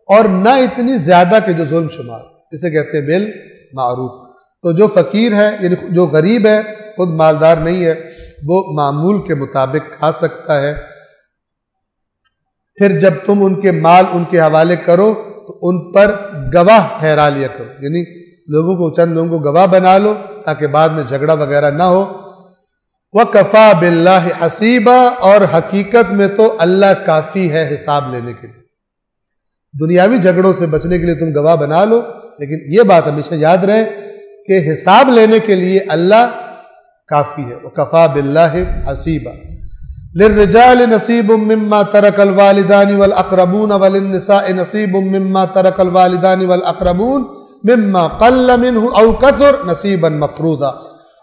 S1: اور نہ اتنی زیادہ کہ جو ظلم شمار، اسے کہتے ہیں بالمعروف. تو جو فقیر ہے یعنی جو غریب ہے، خود مالدار نہیں ہے، وہ معمول کے مطابق کھا سکتا ہے. پھر جب تم ان کے مال ان کے حوالے کرو تو ان پر گواہ ٹھہرا لیا کرو، یعنی چند لوگوں کو گواہ بنا لو تاکہ بعد میں جھگڑا وغیرہ نہ ہو. وَكَفَى بِاللَّهِ حَسِيبًا، اور حقیقت میں تو اللہ کافی ہے حساب لینے کے لیے. دنیاوی جھگڑوں سے بچنے کے لیے تم گواہ بنا لو، لیکن یہ بات ہمیشہ یاد رہے کہ حساب لینے کے لیے اللہ کافی ہے. وَكَفَى بِاللَّهِ حَسِيبًا. لِلرِّجَالِ نَصِيبٌ مِّمَّا تَرَكَ الْوَالِدَانِ وَالْأَقْرَبُونَ وَلِلنِّسَاءِ نَصِيبٌ مِّمَّا تَرَكَ الْوَالِدَانِ وَالْأَقْرَبُونَ مِمَّا قَلَّ مِنْهُ أَوْ كَثُرَ نَصِيبًا مَفْرُوضًا،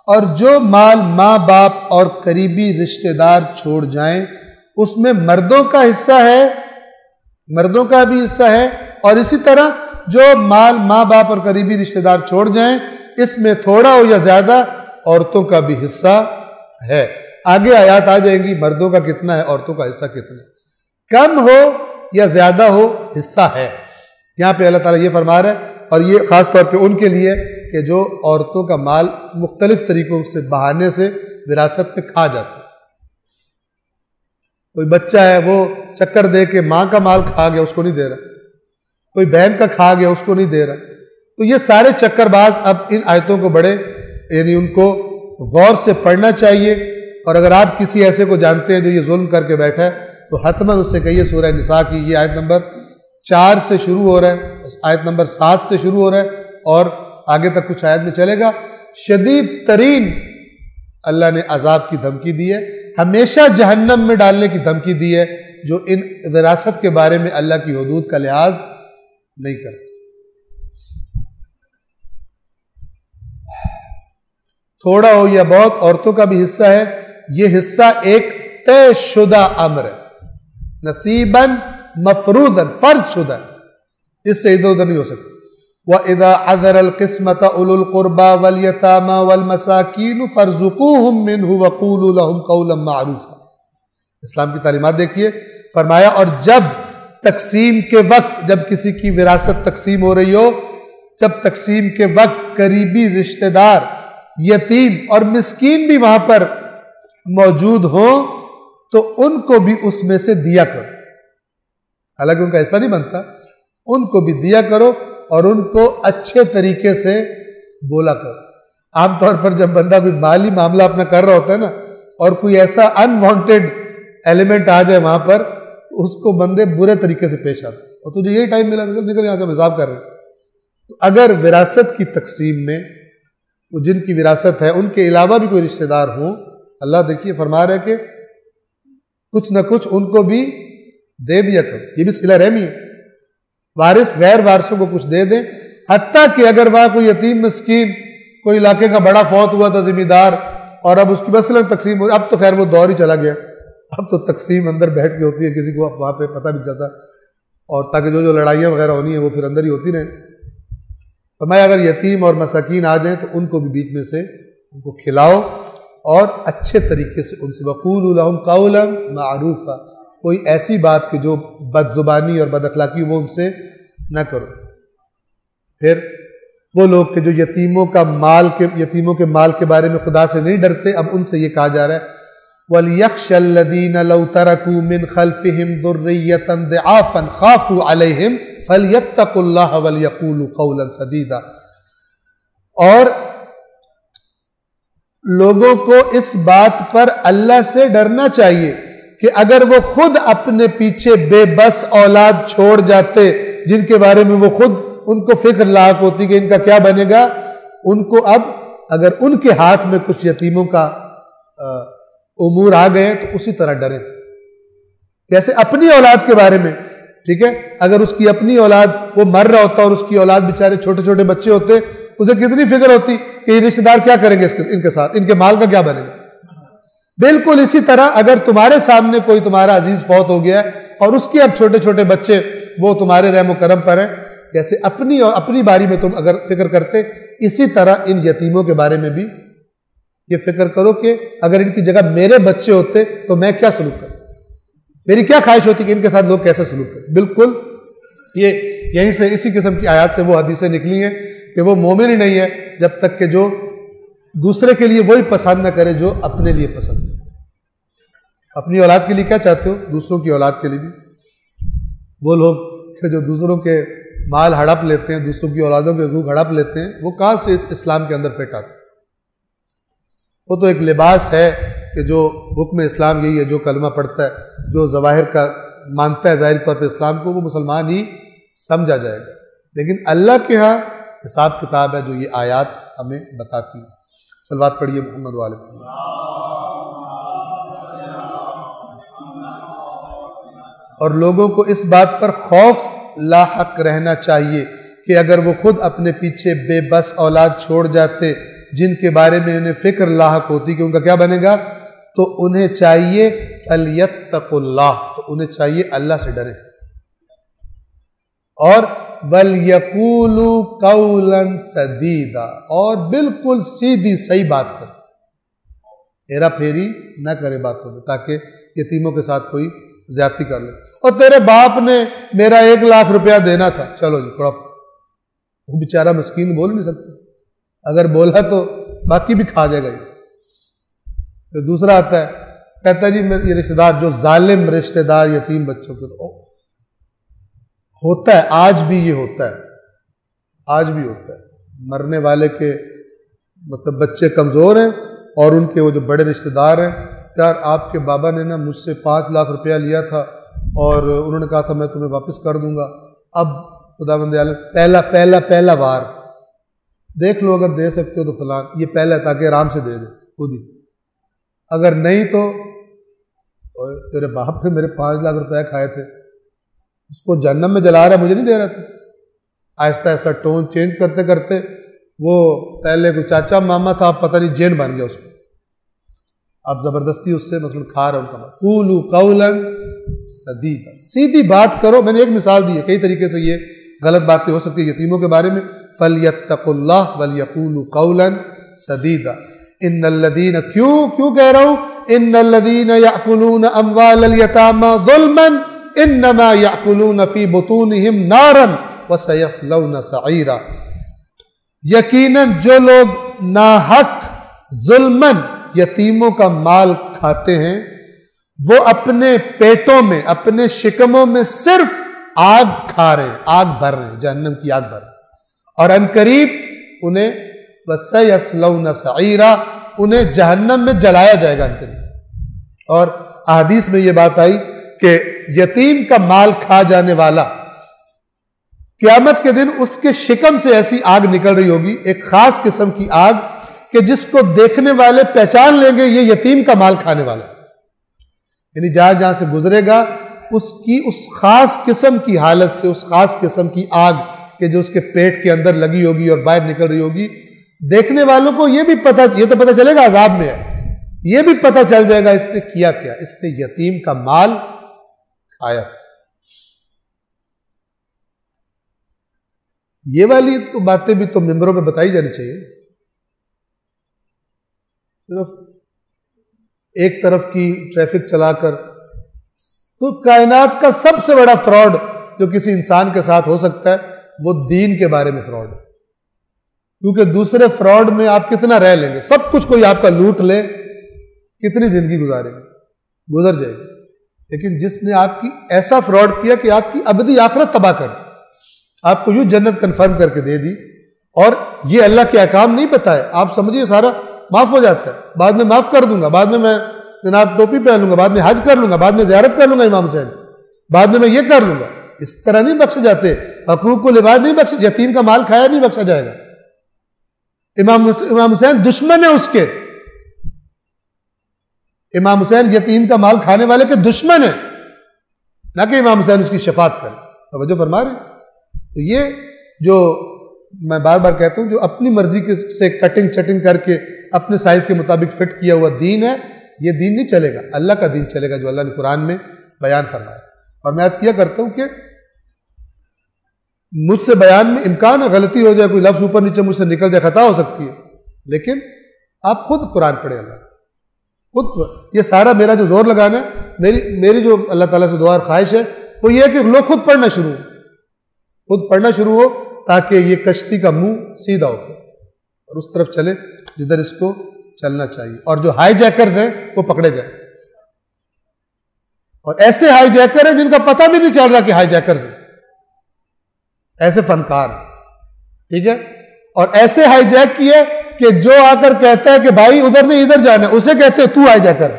S1: اور جو مال ماں باپ اور قریبی رشتہ دار چھوڑ جائیں اس میں مردوں کا حصہ ہے، مردوں کا بھی حصہ ہے، اور اسی طرح جو مال ماں باپ اور قریبی رشتہ دار چھوڑ جائیں اس میں تھوڑا ہو یا زیادہ عورتوں کا بھی حصہ ہے. آگے آیات آ جائیں گی مردوں کا کتنا ہے، عورتوں کا حصہ کتنا ہے، کم ہو یا زیادہ ہو حصہ ہے. یہاں پہ اللہ تعالیٰ یہ فرما رہا ہے، اور یہ خاص طور پہ ان کے لیے کہ جو عورتوں کا مال مختلف طریقوں سے بہانے سے وراثت میں کھا جاتا ہے. کوئی بچہ ہے وہ چکر دے کے ماں کا مال کھا گیا، اس کو نہیں دے رہا، کوئی بہن کا کھا گیا، اس کو نہیں دے رہا. تو یہ سارے چکر باز اب ان آیتوں کو بڑے یعنی ان کو غور سے پڑھنا چاہیے. اور اگر آپ کسی ایسے کو جانتے ہیں جو یہ ظلم کر کے بیٹھا ہے تو حتماً اس سے کہیے سورہ نساء کی یہ آیت نمبر 4 سے شروع ہو رہا ہے، آیت نمبر 7 سے شروع ہو رہا ہے اور آگے تک کچھ آیت میں چلے گا. شدید ترین اللہ نے عذاب کی دھمکی دی ہے، ہمیشہ جہنم میں ڈالنے کی دھمکی دی ہے جو ان وراثت کے بارے میں اللہ کی حدود کا لحاظ نہیں کرتے. تھوڑا ہو یا بہت عورتوں کا بھی حصہ ہے، یہ حصہ ایک طے شدہ امر ہے، نصیباً مفروضاً فرض شدہ ہے، اس سے ادھر ادھر نہیں ہو سکتا. وَإِذَا عَذَرَ الْقِسْمَةَ أُولُو الْقُرْبَى وَالْيَتَامَى وَالْمَسَاكِينُ فَارْزُقُوهُم مِّنْهُ وَقُولُوا لَهُمْ قَوْلًا مَّعْرُوفًا. اسلام کی تعلیمات دیکھیے، فرمایا اور جب تقسیم کے وقت، جب کسی کی وراثت تقسیم ہو رہی ہو، جب تقسیم کے وقت قریبی رشتہ دار، یتیم اور مسکین بھی وہاں پر موجود ہوں تو ان کو بھی اس میں سے دیا کرو. حالانکہ ان کا ایسا نہیں بنتا، ان کو بھی دیا کرو اور ان کو اچھے طریقے سے بولا کرو. عام طور پر جب بندہ کوئی مالی معاملہ اپنا کر رہا ہوتا ہے نا اور کوئی ایسا انوانٹیڈ ایلیمنٹ آ جائے وہاں پر تو اس کو بندے برے طریقے سے پیش آتے ہیں، اور تجھے یہی ٹائم ملا تو نکل یہاں سے حساب کر رہے ہیں. تو اگر وراثت کی تقسیم میں جن کی وراثت ہے ان کے علاوہ بھی کوئی رشتہ دار ہوں، اللہ دیکھیے فرما رہے کہ کچھ نہ کچھ ان کو بھی دے دیا کرو. یہ بھی صلہ رحمی ہے، وارث غیر وارثوں کو کچھ دے دیں. حتیٰ کہ اگر وہاں کوئی یتیم مسکین، کوئی علاقے کا بڑا فوت ہوا تھا ذمہ دار، اور اب اس کی مثلاً تقسیم ہو، اب تو خیر وہ دور ہی چلا گیا، اب تو تقسیم اندر بیٹھ کے ہوتی ہے، کسی کو وہاں پہ پتہ بھی چلتا، اور تاکہ جو لڑائیاں وغیرہ ہونی ہیں وہ پھر اندر ہی ہوتی رہیں۔ فرمایا اگر یتیم اور مساکین آ جائیں تو ان کو بھی بیچ میں سے ان کو کھلاؤ اور اچھے طریقے سے ان سے وَقُولُوا لَهُمْ قَوْلًا مَعْرُوفًا، کوئی ایسی بات کہ جو بد زبانی اور بد اخلاقی وہ ان سے نہ کرو۔ پھر وہ لوگ کہ جو یتیموں کے مال کے بارے میں خدا سے نہیں ڈرتے، اب ان سے یہ کہا جا رہا ہے وَلْيَخْشَ الَّذِينَ لَوْ تَرَكُوا مِنْ خَلْفِهِمْ ذُرِّيَّةً ضِعَافًا خَافُوا عَلَيْهِمْ فَلْيَتَّقُوا اللَّهَ وَلْيَقُولُوا قَوْلًا سَدِيدًا، اور لوگوں کو اس بات پر اللہ سے ڈرنا چاہیے کہ اگر وہ خود اپنے پیچھے بے بس اولاد چھوڑ جاتے جن کے بارے میں وہ خود ان کو فکر لاحق ہوتی کہ ان کا کیا بنے گا، ان کو اب اگر ان کے ہاتھ میں کچھ یتیموں کا امور آ گئے تو اسی طرح ڈریں، جیسے اپنی اولاد کے بارے میں، ٹھیک ہے، اگر اس کی اپنی اولاد وہ مر رہا ہوتا اور اس کی اولاد بیچارے چھوٹے چھوٹے بچے ہوتے، اسے کتنی فکر ہوتی کہ یہ رشتہ دار کیا کریں گے ان کے ساتھ، ان کے مال کا کیا بنے گا۔ بالکل اسی طرح اگر تمہارے سامنے کوئی تمہارا عزیز فوت ہو گیا ہے اور اس کے اب چھوٹے چھوٹے بچے وہ تمہارے رحم و کرم پر ہیں، جیسے اپنی باری میں تم اگر فکر کرتے، اسی طرح ان یتیموں کے بارے میں بھی یہ فکر کرو کہ اگر ان کی جگہ میرے بچے ہوتے تو میں کیا سلوک کروں، میری کیا خواہش ہوتی کہ ان کے ساتھ لوگ کیسے سلوک کریں۔ بالکل یہ یہیں سے اسی قسم کی آیات سے وہ حدیثیں نکلی ہیں کہ وہ مومن ہی نہیں ہے جب تک کہ جو دوسرے کے لیے وہی پسند نہ کرے جو اپنے لیے پسند ہے۔ اپنی اولاد کے لیے کیا چاہتے ہو، دوسروں کی اولاد کے لیے بھی۔ وہ لوگ کہ جو دوسروں کے مال ہڑپ لیتے ہیں، دوسروں کی اولادوں کے حقوق ہڑپ لیتے ہیں، وہ کہاں سے اس اسلام کے اندر فٹ آتے ہیں؟ وہ تو ایک لباس ہے کہ جو حکم اسلام یہی ہے، جو کلمہ پڑھتا ہے، جو ظواہر کا مانتا ہے ظاہری طور پہ اسلام کو، وہ مسلمان ہی سمجھا جائے گا، لیکن اللہ کے ہاں حساب کتاب ہے جو یہ آیات ہمیں بتاتی ہے۔ صلوات پڑھیے محمد والے محمد۔ اور لوگوں کو اس بات پر خوف لاحق رہنا چاہیے کہ اگر وہ خود اپنے پیچھے بے بس اولاد چھوڑ جاتے جن کے بارے میں انہیں فکر لاحق ہوتی کہ ان کا کیا بنے گا، تو انہیں چاہیے فَلْيَتَّقُوا اللَّهَ، تو انہیں چاہیے اللہ سے ڈریں، اور وَلْيَقُولُوا قَوْلًا سَدِيدًا، اور بالکل سیدھی صحیح بات کریں، ہیرا پھیری نہ کرے باتوں میں، تاکہ یتیموں کے ساتھ کوئی زیادتی کر لے۔ اور تیرے باپ نے میرا 1 لاکھ روپیہ دینا تھا، چلو جی پڑپ، وہ بیچارہ مسکین بول نہیں سکتا، اگر بولا تو باقی بھی کھا جائے گا۔ پھر دوسرا آتا ہے، کہتا ہے جی یہ رشتہ دار جو ظالم رشتہ دار یتیم بچوں کے، ہوتا ہے آج بھی، یہ ہوتا ہے آج بھی ہوتا ہے، مرنے والے کے مطلب بچے کمزور ہیں اور ان کے وہ جو بڑے رشتہ دار ہیں، یار آپ کے بابا نے نا مجھ سے 5 لاکھ روپیہ لیا تھا اور انہوں نے کہا تھا میں تمہیں واپس کر دوں گا، اب خداوند عالم پہلا وار دیکھ لو، اگر دے سکتے ہو تو فلان، یہ پہلا، تاکہ آرام سے دے دے خود ہی، اگر نہیں تو تیرے باپ نے میرے 5 لاکھ روپے کھائے تھے، اس کو جہنم میں جلا رہا ہے، مجھے نہیں دے رہا تھا۔ آہستہ آہستہ ٹون چینج کرتے کرتے وہ پہلے کوئی چاچا ماما تھا، اب پتہ نہیں جین بن گیا اس کو، اب زبردستی اس سے مثلا کھا رہا ان کا۔ قولوا قولا سدیدا، سیدھی بات کرو۔ میں نے ایک مثال دی ہے، کئی طریقے سے یہ غلط باتیں ہو سکتی ہیں یتیموں کے بارے میں۔ فَلْيَتَّقُوا اللَّهَ وَلْيَقُولُوا قَوْلًا سَدِيدًا۔ ان الذین، کیوں کہہ رہا ہوں ان الذین یأکلون اموال الیتامی ظلما انما یأکلون فی بطونہم نارا وسیصلون سعیرا، یقیناً جو لوگ ناحق ظلماً یتیموں کا مال کھاتے ہیں وہ اپنے پیٹوں میں، اپنے شکموں میں صرف آگ کھا رہے ہیں، آگ بھر رہے ہیں، جہنم کی آگ بھر رہے ہیں، اور عنقریب انہیں وَسَيَصْلَوْنَ سَعِيرًا، انہیں جہنم میں جلایا جائے گا عنقریب۔ اور احادیث میں یہ بات آئی کہ یتیم کا مال کھا جانے والا قیامت کے دن اس کے شکم سے ایسی آگ نکل رہی ہوگی، ایک خاص قسم کی آگ کہ جس کو دیکھنے والے پہچان لیں گے یہ یتیم کا مال کھانے والا، یعنی جہاں جہاں سے گزرے گا اس کی اس خاص قسم کی حالت سے، اس خاص قسم کی آگ کہ جو اس کے پیٹ کے اندر لگی ہوگی اور باہر نکل رہی ہوگی، دیکھنے والوں کو یہ تو پتہ چلے گا عذاب میں ہے، یہ بھی پتہ چل جائے گا اس نے کیا کیا، اس نے یتیم کا مال کھایا تھا۔ یہ والی تو باتیں بھی تو ممبروں پہ بتائی جانی چاہیے، صرف ایک طرف کی ٹریفک چلا کر۔ تو کائنات کا سب سے بڑا فراڈ جو کسی انسان کے ساتھ ہو سکتا ہے وہ دین کے بارے میں فراڈ ہے، کیونکہ دوسرے فراڈ میں آپ کتنا رہ لیں گے، سب کچھ کوئی آپ کا لوٹ لے، کتنی زندگی گزاریں گے، گزر جائے گی۔ لیکن جس نے آپ کی ایسا فراڈ کیا کہ آپ کی ابدی آخرت تباہ کر دی، آپ کو یوں جنت کنفرم کر کے دے دی، اور یہ اللہ کے احکام نہیں پتہ ہے، آپ سمجھیے سارا معاف ہو جاتا ہے، بعد میں معاف کر دوں گا، بعد میں جناب ٹوپی پہن لوں گا، بعد میں حج کر لوں گا، بعد میں زیارت کر لوں گا امام حسین، بعد میں یہ کر لوں گا۔ اس طرح نہیں بخشے جاتے، حقوق العباد نہیں بخشے، یتیم کا مال کھایا نہیں بخشا جائے گا۔ امام حسین دشمن ہے اس کے، امام حسین یتیم کا مال کھانے والے کے دشمن ہیں، نہ کہ امام حسین اس کی شفاعت کرے۔ توجہ فرما رہے ہیں؟ تو یہ جو میں بار بار کہتا ہوں، جو اپنی مرضی سے کٹنگ چٹنگ کر کے اپنے سائز کے مطابق فٹ کیا ہوا دین ہے، یہ دین نہیں چلے گا، اللہ کا دین چلے گا جو اللہ نے قرآن میں بیان فرمایا۔ اور میں عرض کیا کرتا ہوں کہ مجھ سے بیان میں امکان ہے غلطی ہو جائے، کوئی لفظ اوپر نیچے مجھ سے نکل جائے، خطا ہو سکتی ہے، لیکن آپ خود قرآن پڑھیں، اللہ خود۔ یہ سارا میرا جو زور لگانا ہے، میری جو اللہ تعالیٰ سے دعا اور خواہش ہے وہ یہ ہے کہ لوگ خود پڑھنا شروع ہو، خود پڑھنا شروع ہو، تاکہ یہ کشتی کا منہ سیدھا ہو اور اس طرف چلے جدھر اس کو چلنا چاہیے، اور جو ہائی جیکرز ہیں وہ پکڑے جائیں۔ اور ایسے ہائی جیکر ہیں جن کا پتہ بھی نہیں چل رہا کہ ہائی جیکرز ہیں، ایسے فنکار ہیں، ٹھیک ہے؟ اور ایسے ہائی جیک کیے کہ جو آ کر کہتا ہے کہ بھائی ادھر نہیں ادھر جانا ہے، اسے کہتے ہیں تو ہائی جیکر،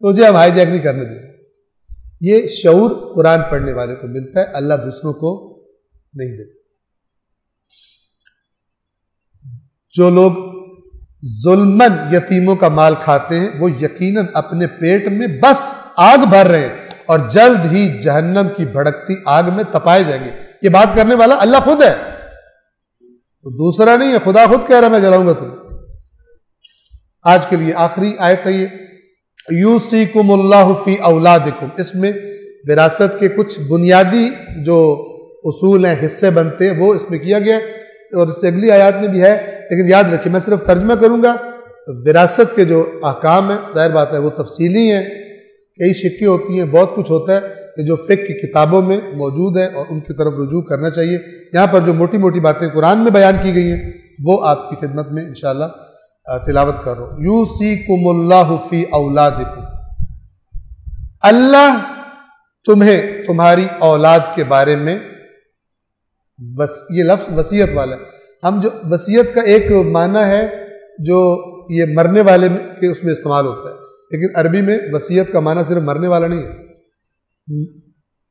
S1: تجھے ہم ہائی جیک نہیں کرنے دیں۔ یہ شعور قرآن پڑھنے والے کو ملتا ہے، اللہ دوسروں کو نہیں دیتا۔ جو لوگ ظلماً یتیموں کا مال کھاتے ہیں وہ یقیناً اپنے پیٹ میں بس آگ بھر رہے ہیں، اور جلد ہی جہنم کی بھڑکتی آگ میں تپائے جائیں گے۔ یہ بات کرنے والا اللہ خود ہے، تو دوسرا نہیں ہے، خدا خود کہہ رہا میں جلاؤں گا تم۔ آج کے لیے آخری آیت ہے یہ، یوصیکم اللہ فی اولادکم۔ اس میں وراثت کے کچھ بنیادی جو اصول ہیں، حصے بنتے ہیں، وہ اس میں کیا گیا ہے، اور اس سے اگلی آیات میں بھی ہے، لیکن یاد رکھیے میں صرف ترجمہ کروں گا۔ وراثت کے جو احکام ہیں ظاہر بات ہے وہ تفصیلی ہیں، کئی شکیں ہوتی ہیں، بہت کچھ ہوتا ہے کہ جو فقہ کی کتابوں میں موجود ہے اور ان کی طرف رجوع کرنا چاہیے۔ یہاں پر جو موٹی موٹی باتیں قرآن میں بیان کی گئی ہیں وہ آپ کی خدمت میں انشاءاللہ تلاوت کر رہا ہوں۔ یوصیکم اللہ فی اولادکم، اللہ تمہیں تمہاری اولاد کے بارے میں، یہ لفظ وصیت والا ہے۔ ہم جو وصیت کا ایک معنی ہے جو یہ مرنے والے کے اس میں استعمال ہوتا ہے، لیکن عربی میں وصیت کا معنی صرف مرنے والا نہیں ہے،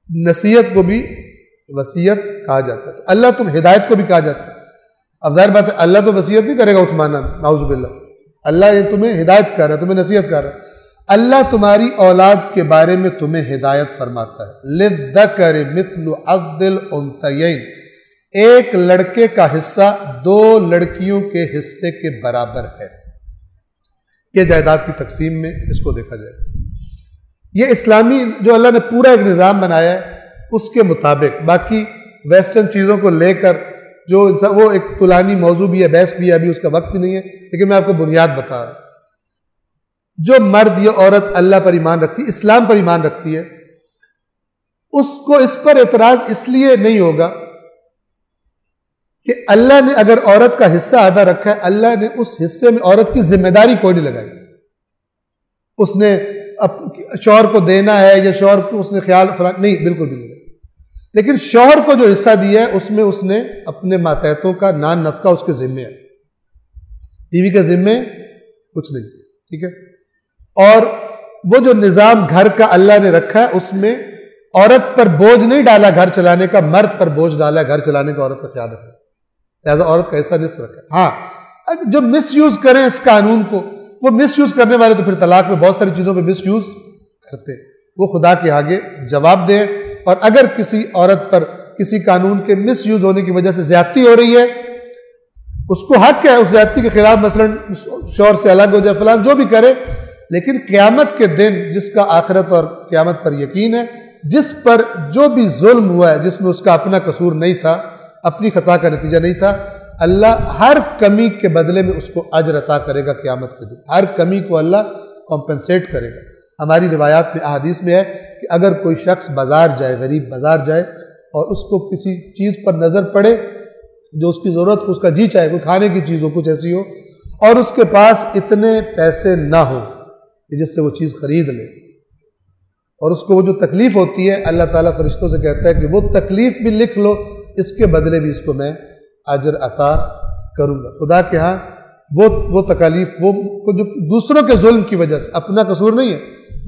S1: نصیحت کو بھی وصیت کہا جاتا ہے۔ تو اللہ تم ہدایت کو بھی کہا جاتا ہے۔ اب ظاہر بات ہے اللہ تو وصیت نہیں کرے گا اس معنی میں، نعوذ باللہ، اللہ یہ تمہیں ہدایت کر رہا ہے، تمہیں نصیحت کر رہا ہے۔ اللہ تمہاری اولاد کے بارے میں تمہیں ہدایت فرماتا ہے، للذکر مثل حظ الانثیین، ایک لڑکے کا حصہ دو لڑکیوں کے حصے کے برابر ہے۔ یہ جائیداد کی تقسیم میں اس کو دیکھا جائے، یہ اسلامی جو اللہ نے پورا ایک نظام بنایا ہے اس کے مطابق، باقی ویسٹرن چیزوں کو لے کر جو وہ ایک طولانی موضوع بھی ہے، بحث بھی ہے، ابھی اس کا وقت بھی نہیں ہے، لیکن میں آپ کو بنیاد بتا رہا ہوں۔ جو مرد یا عورت اللہ پر ایمان رکھتی ہے، اسلام پر ایمان رکھتی ہے، اس کو اس پر اعتراض اس لیے نہیں ہوگا کہ اللہ نے اگر عورت کا حصہ آدھا رکھا ہے، اللہ نے اس حصے میں عورت کی ذمہ داری کوئی نہیں لگائی، اس نے شوہر کو دینا ہے یا شوہر کو اس نے خیال نہیں، بالکل بھی نہیں، لیکن شوہر کو جو حصہ دیا ہے اس میں اس نے اپنے ماتحتوں کا نان نفقہ اس کے ذمے ہے، بیوی کے ذمے کچھ نہیں، ٹھیک ہے؟ اور وہ جو نظام گھر کا اللہ نے رکھا ہے اس میں عورت پر بوجھ نہیں ڈالا گھر چلانے کا، مرد پر بوجھ ڈالا گھر چلانے کا، عورت کا خیال رکھا، لہٰذا عورت کا حصہ نصف رکھا۔ ہاں جو مس یوز کریں اس قانون کو، وہ مس یوز کرنے والے تو پھر طلاق میں بہت ساری چیزوں پہ مس یوز کرتے ہیں، وہ خدا کے آگے جواب دیں، اور اگر کسی عورت پر کسی قانون کے مس یوز ہونے کی وجہ سے زیادتی ہو رہی ہے اس کو حق ہے اس زیادتی کے خلاف مثلا شوہر سے الگ ہو جائے فلان جو بھی کرے، لیکن قیامت کے دن جس کا آخرت اور قیامت پر یقین ہے، جس پر جو بھی ظلم ہوا ہے، جس میں اس کا اپنا قصور نہیں تھا، اپنی خطا کا نتیجہ نہیں تھا، اللہ ہر کمی کے بدلے میں اس کو اجر عطا کرے گا قیامت کے دن، ہر کمی کو اللہ کمپنسیٹ کرے گا۔ ہماری روایات میں احادیث میں ہے کہ اگر کوئی شخص بازار جائے، غریب بازار جائے اور اس کو کسی چیز پر نظر پڑے جو اس کی ضرورت کو اس کا جی چاہے، کوئی کھانے کی چیز ہو، کچھ ایسی ہو، اور اس کے پاس اتنے پیسے نہ ہو کہ جس سے وہ چیز خرید لے، اور اس کو وہ جو تکلیف ہوتی ہے، اللہ تعالیٰ فرشتوں سے کہتا ہے کہ وہ تکلیف بھی لکھ لو، اس کے بدلے بھی اس کو میں اجر عطا کروں گا۔ خدا کے ہاں وہ تکالیف، وہ جو دوسروں کے ظلم کی وجہ سے، اپنا قصور نہیں ہے،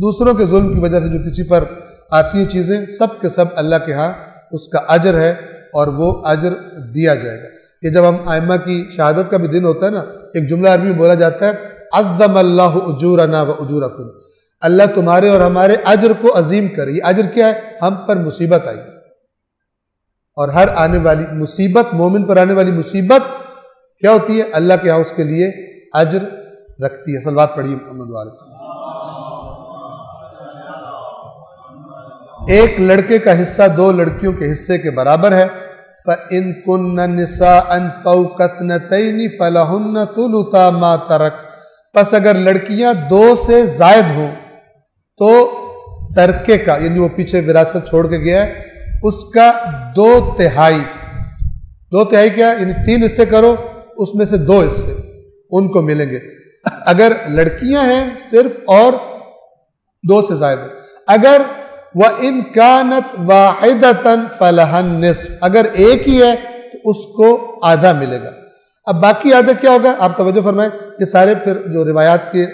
S1: دوسروں کے ظلم کی وجہ سے جو کسی پر آتی ہیں چیزیں، سب کے سب اللہ کے ہاں اس کا اجر ہے اور وہ اجر دیا جائے گا۔ یہ جب ہم ائمہ کی شہادت کا بھی دن ہوتا ہے نا، ایک جملہ عربی میں بولا جاتا ہے، عظم اللہ اجورنا و اجورکم، اللہ تمہارے اور ہمارے اجر کو عظیم کرے۔ یہ اجر کیا ہے؟ ہم پر مصیبت آئی، اور ہر آنے والی مصیبت، مومن پر آنے والی مصیبت کیا ہوتی ہے؟ اللہ کے ہاں اس کے لیے اجر رکھتی ہے۔ صلوات پڑھیے محمد والے۔ ایک لڑکے کا حصہ دو لڑکیوں کے حصے کے برابر ہے۔ فَإِن كُنَّ نِسَاءً فَوْقَ اثْنَتَيْنِ فَلَهُنَّ ثُلُثَا مَا تَرَكَ، پس اگر لڑکیاں دو سے زائد ہوں تو ترکے کا، یعنی وہ پیچھے وراثت چھوڑ کے گیا ہے، اس کا 2/3، 2/3 کیا ہے؟ یعنی 3 حصے کرو، اس میں سے 2 حصے ان کو ملیں گے۔ اگر لڑکیاں ہیں صرف اور 2 سے زائد ہیں، اگر وَإِن كَانَتْ وَاحِدَةً فَلَهَا النِّصْفُ، اگر ایک ہی ہے تو اس کو آدھا ملے گا۔ اب باقی آدھا کیا ہوگا؟ آپ توجہ فرمائیں، یہ سارے پھر جو روایات کے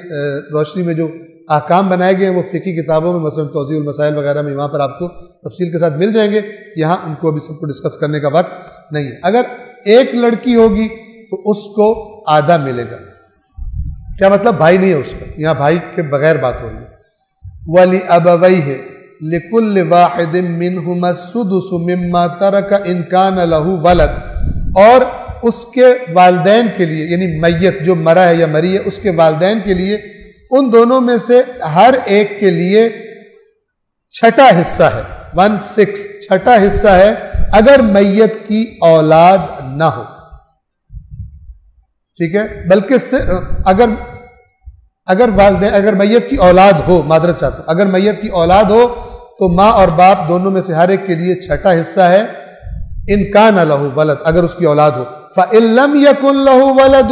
S1: روشنی میں جو احکام بنائے گئے ہیں وہ فقہی کتابوں میں مثلا توضیح المسائل وغیرہ میں وہاں پر آپ کو تفصیل کے ساتھ مل جائیں گے، یہاں ان کو ابھی سب کو ڈسکس کرنے کا وقت نہیں ہے۔ اگر ایک لڑکی ہوگی تو اس کو آدھا ملے گا، کیا مطلب؟ بھائی نہیں ہے اس کا، یہاں بھائی کے بغیر بات ہو رہی ہے۔ وَلِأَبَوَيْهِ لِكُلِّ وَاحِدٍ مِّنْهُمَا السُّدُسُ مِمَّا تَرَكَ إِن كَانَ لَهُ وَلَدٌ، اور اس کے والدین کے لیے، یعنی میت جو مرا ہے یا مری ہے، اس کے والدین کے لیے ان دونوں میں سے ہر ایک کے لیے چھٹا حصہ ہے، 1/6 چھٹا حصہ ہے اگر میت کی اولاد نہ ہو، ٹھیک ہے؟ بلکہ اگر میت کی اولاد ہو، معذرت چاہتا ہوں، اگر میت کی اولاد ہو تو ماں اور باپ دونوں میں سے ہر ایک کے لیے چھٹا حصہ ہے، ان کان لہ ولد، اگر اس کی اولاد ہو۔ فَإِن لَمْ يَكُنْ لَهُ وَلَدٌ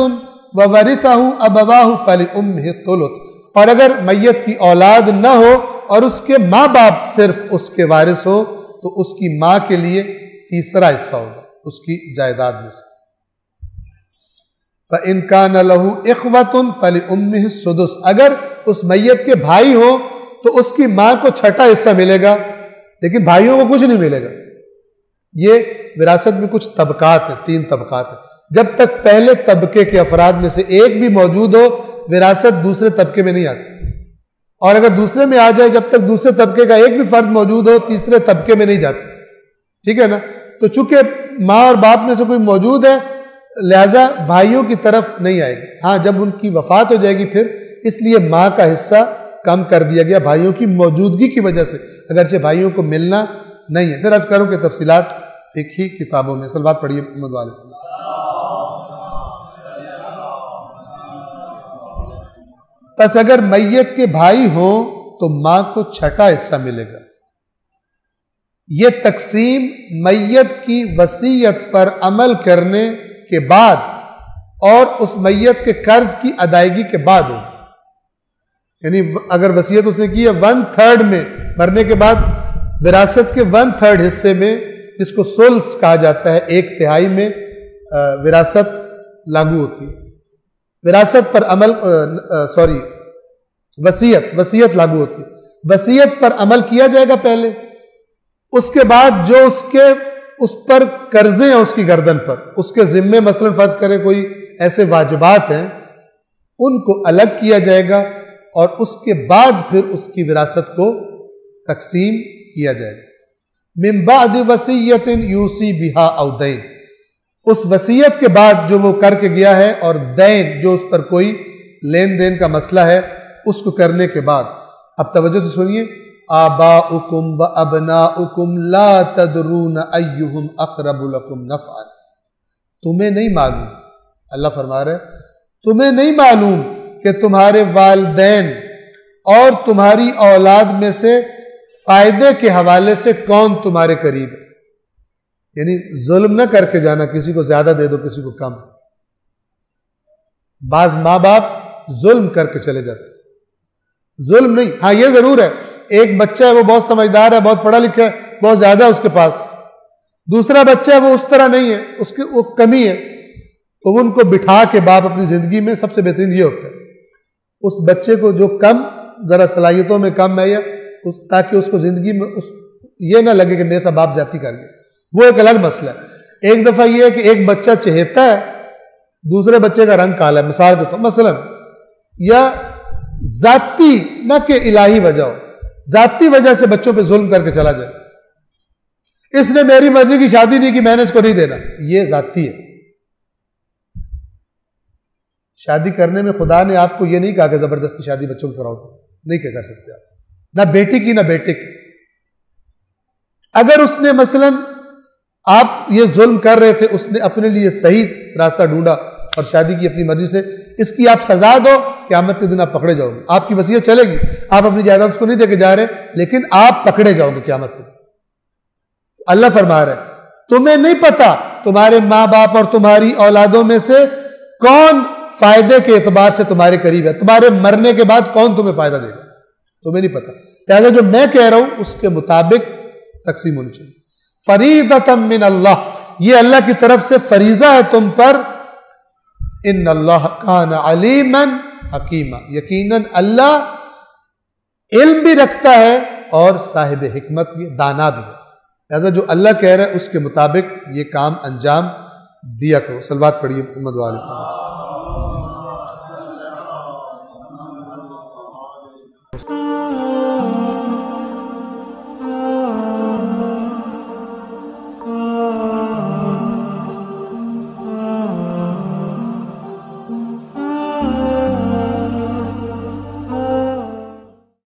S1: وَوَرِثَهُ أَبَوَاهُ فَلِأُمِّهِ الثُّلُثُ، اور اگر میت کی اولاد نہ ہو اور اس کے ماں باپ صرف اس کے وارث ہو تو اس کی ماں کے لیے تیسرا حصہ ہوگا اس کی جائیداد میں سے۔ فَإِن كَانَ لَهُ إِخْوَةٌ فَلِأُمِّهِ السُّدُسُ، اگر اس میت کے بھائی ہو تو اس کی ماں کو چھٹا حصہ ملے گا، لیکن بھائیوں کو کچھ نہیں ملے گا۔ یہ وراثت میں کچھ طبقات ہیں، 3 طبقات ہیں۔ جب تک پہلے طبقے کے افراد میں سے ایک بھی موجود ہو، وراثت دوسرے طبقے میں نہیں آتی، اور اگر دوسرے میں آ جائے، جب تک دوسرے طبقے کا ایک بھی فرد موجود ہو، تیسرے طبقے میں نہیں جاتی، ٹھیک ہے نا؟ تو چونکہ ماں اور باپ میں سے کوئی موجود ہے، لہذا بھائیوں کی طرف نہیں آئے گی۔ ہاں جب ان کی وفات ہو جائے گی پھر اس لیے ماں کا حصہ کم کر دیا گیا بھائیوں کی موجودگی کی وجہ سے، اگرچہ بھائیوں کو ملنا نہیں ہے۔ پھر عرض کروں کہ تفصیلات فقہی کتابوں میں۔ صلوات پڑھیے محمد والے۔ پس اگر میت کے بھائی ہوں تو ماں کو چھٹا حصہ ملے گا۔ یہ تقسیم میت کی وصیت پر عمل کرنے کے بعد اور اس میت کے قرض کی ادائیگی کے بعد ہوگی، یعنی اگر وصیت اس نے کی ہے 1/3 میں، مرنے کے بعد وراثت کے 1/3 حصے میں، جس کو ثلث کہا جاتا ہے، 1/3 میں وراثت لاگو ہوتی ہے۔ وراثت پر عمل وصیت لاگو ہوتی ہے۔ وصیت پر عمل کیا جائے گا پہلے، اس کے بعد جو اس پر قرضے ہیں اس کی گردن پر، اس کے ذمے مثلا فرض کرے کوئی ایسے واجبات ہیں، ان کو الگ کیا جائے گا، اور اس کے بعد پھر اس کی وراثت کو تقسیم کیا جائے گا۔ من بعد وصیت یوصی بہا او دین، اس وصیت کے بعد جو وہ کر کے گیا ہے، اور دین جو اس پر کوئی لین دین کا مسئلہ ہے اس کو کرنے کے بعد، اب توجہ سے سنیے، آباؤکم و ابناؤکم لا تدرون ایہم اقرب لکم نفعا، تمہیں نہیں معلوم، اللہ فرما رہے تمہیں نہیں معلوم کہ تمہارے والدین اور تمہاری اولاد میں سے فائدے کے حوالے سے کون تمہارے قریب ہے۔ یعنی ظلم نہ کر کے جانا، کسی کو زیادہ دے دو کسی کو کم۔ بعض ماں باپ ظلم کر کے چلے جاتے، ظلم نہیں، ہاں یہ ضرور ہے ایک بچہ ہے وہ بہت سمجھدار ہے، بہت پڑھا لکھا ہے، بہت زیادہ ہے اس کے پاس، دوسرا بچہ ہے وہ اس طرح نہیں ہے، اس کی وہ کمی ہے، تو ان کو بٹھا کے باپ اپنی زندگی میں سب سے بہترین یہ ہوتا ہے اس بچے کو جو کم ذرا صلاحیتوں میں کم ہے، یا تاکہ اس کو زندگی میں یہ نہ لگے کہ میرے ساتھ باپ زیادتی کر گیا، وہ ایک الگ مسئلہ ہے۔ ایک دفعہ یہ ہے کہ ایک بچہ چہیتا ہے، دوسرے بچے کا رنگ کالا ہے، مثال دیتا ہوں، مثلا یا ذاتی نہ کہ الہی وجہ ہو، ذاتی وجہ سے بچوں پہ ظلم کر کے چلا جائے، اس نے میری مرضی کی شادی نہیں کی میں نے اس کو نہیں دینا، یہ ذاتی ہے۔ شادی کرنے میں خدا نے آپ کو یہ نہیں کہا کہ زبردستی شادی بچوں کو کراؤ، نہیں کر سکتے آپ، نہ بیٹی کی نہ بیٹے کی۔ اگر اس نے مثلا آپ یہ ظلم کر رہے تھے، اس نے اپنے لیے صحیح راستہ ڈھونڈا اور شادی کی اپنی مرضی سے، اس کی آپ سزا دو، قیامت کے دن آپ پکڑے جاؤ گے، آپ کی وصیت چلے گی، آپ اپنی جائیداد اس کو نہیں دے کے جا رہے، لیکن آپ پکڑے جاؤ گے قیامت کے دن۔ اللہ فرما رہا ہے تمہیں نہیں پتا تمہارے ماں باپ اور تمہاری اولادوں میں سے کون فائدے کے اعتبار سے تمہارے قریب ہے، تمہارے مرنے کے بعد کون تمہیں فائدہ دے گا، تمہیں نہیں پتا، لہذا جو میں کہہ رہا ہوں اس کے مطابق تقسیم ہونی چاہیے۔ فریضۃ من اللہ، یہ اللہ کی طرف سے فریضہ ہے تم پر، ان اللہ کان علیما حکیما، یقیناً اللہ علم بھی رکھتا ہے اور صاحب حکمت بھی، دانا بھی ہے، لہذا جو اللہ کہہ رہا ہے اس کے مطابق یہ کام انجام دیا کرو۔ صلوات پڑھیے محمد وآل محمد۔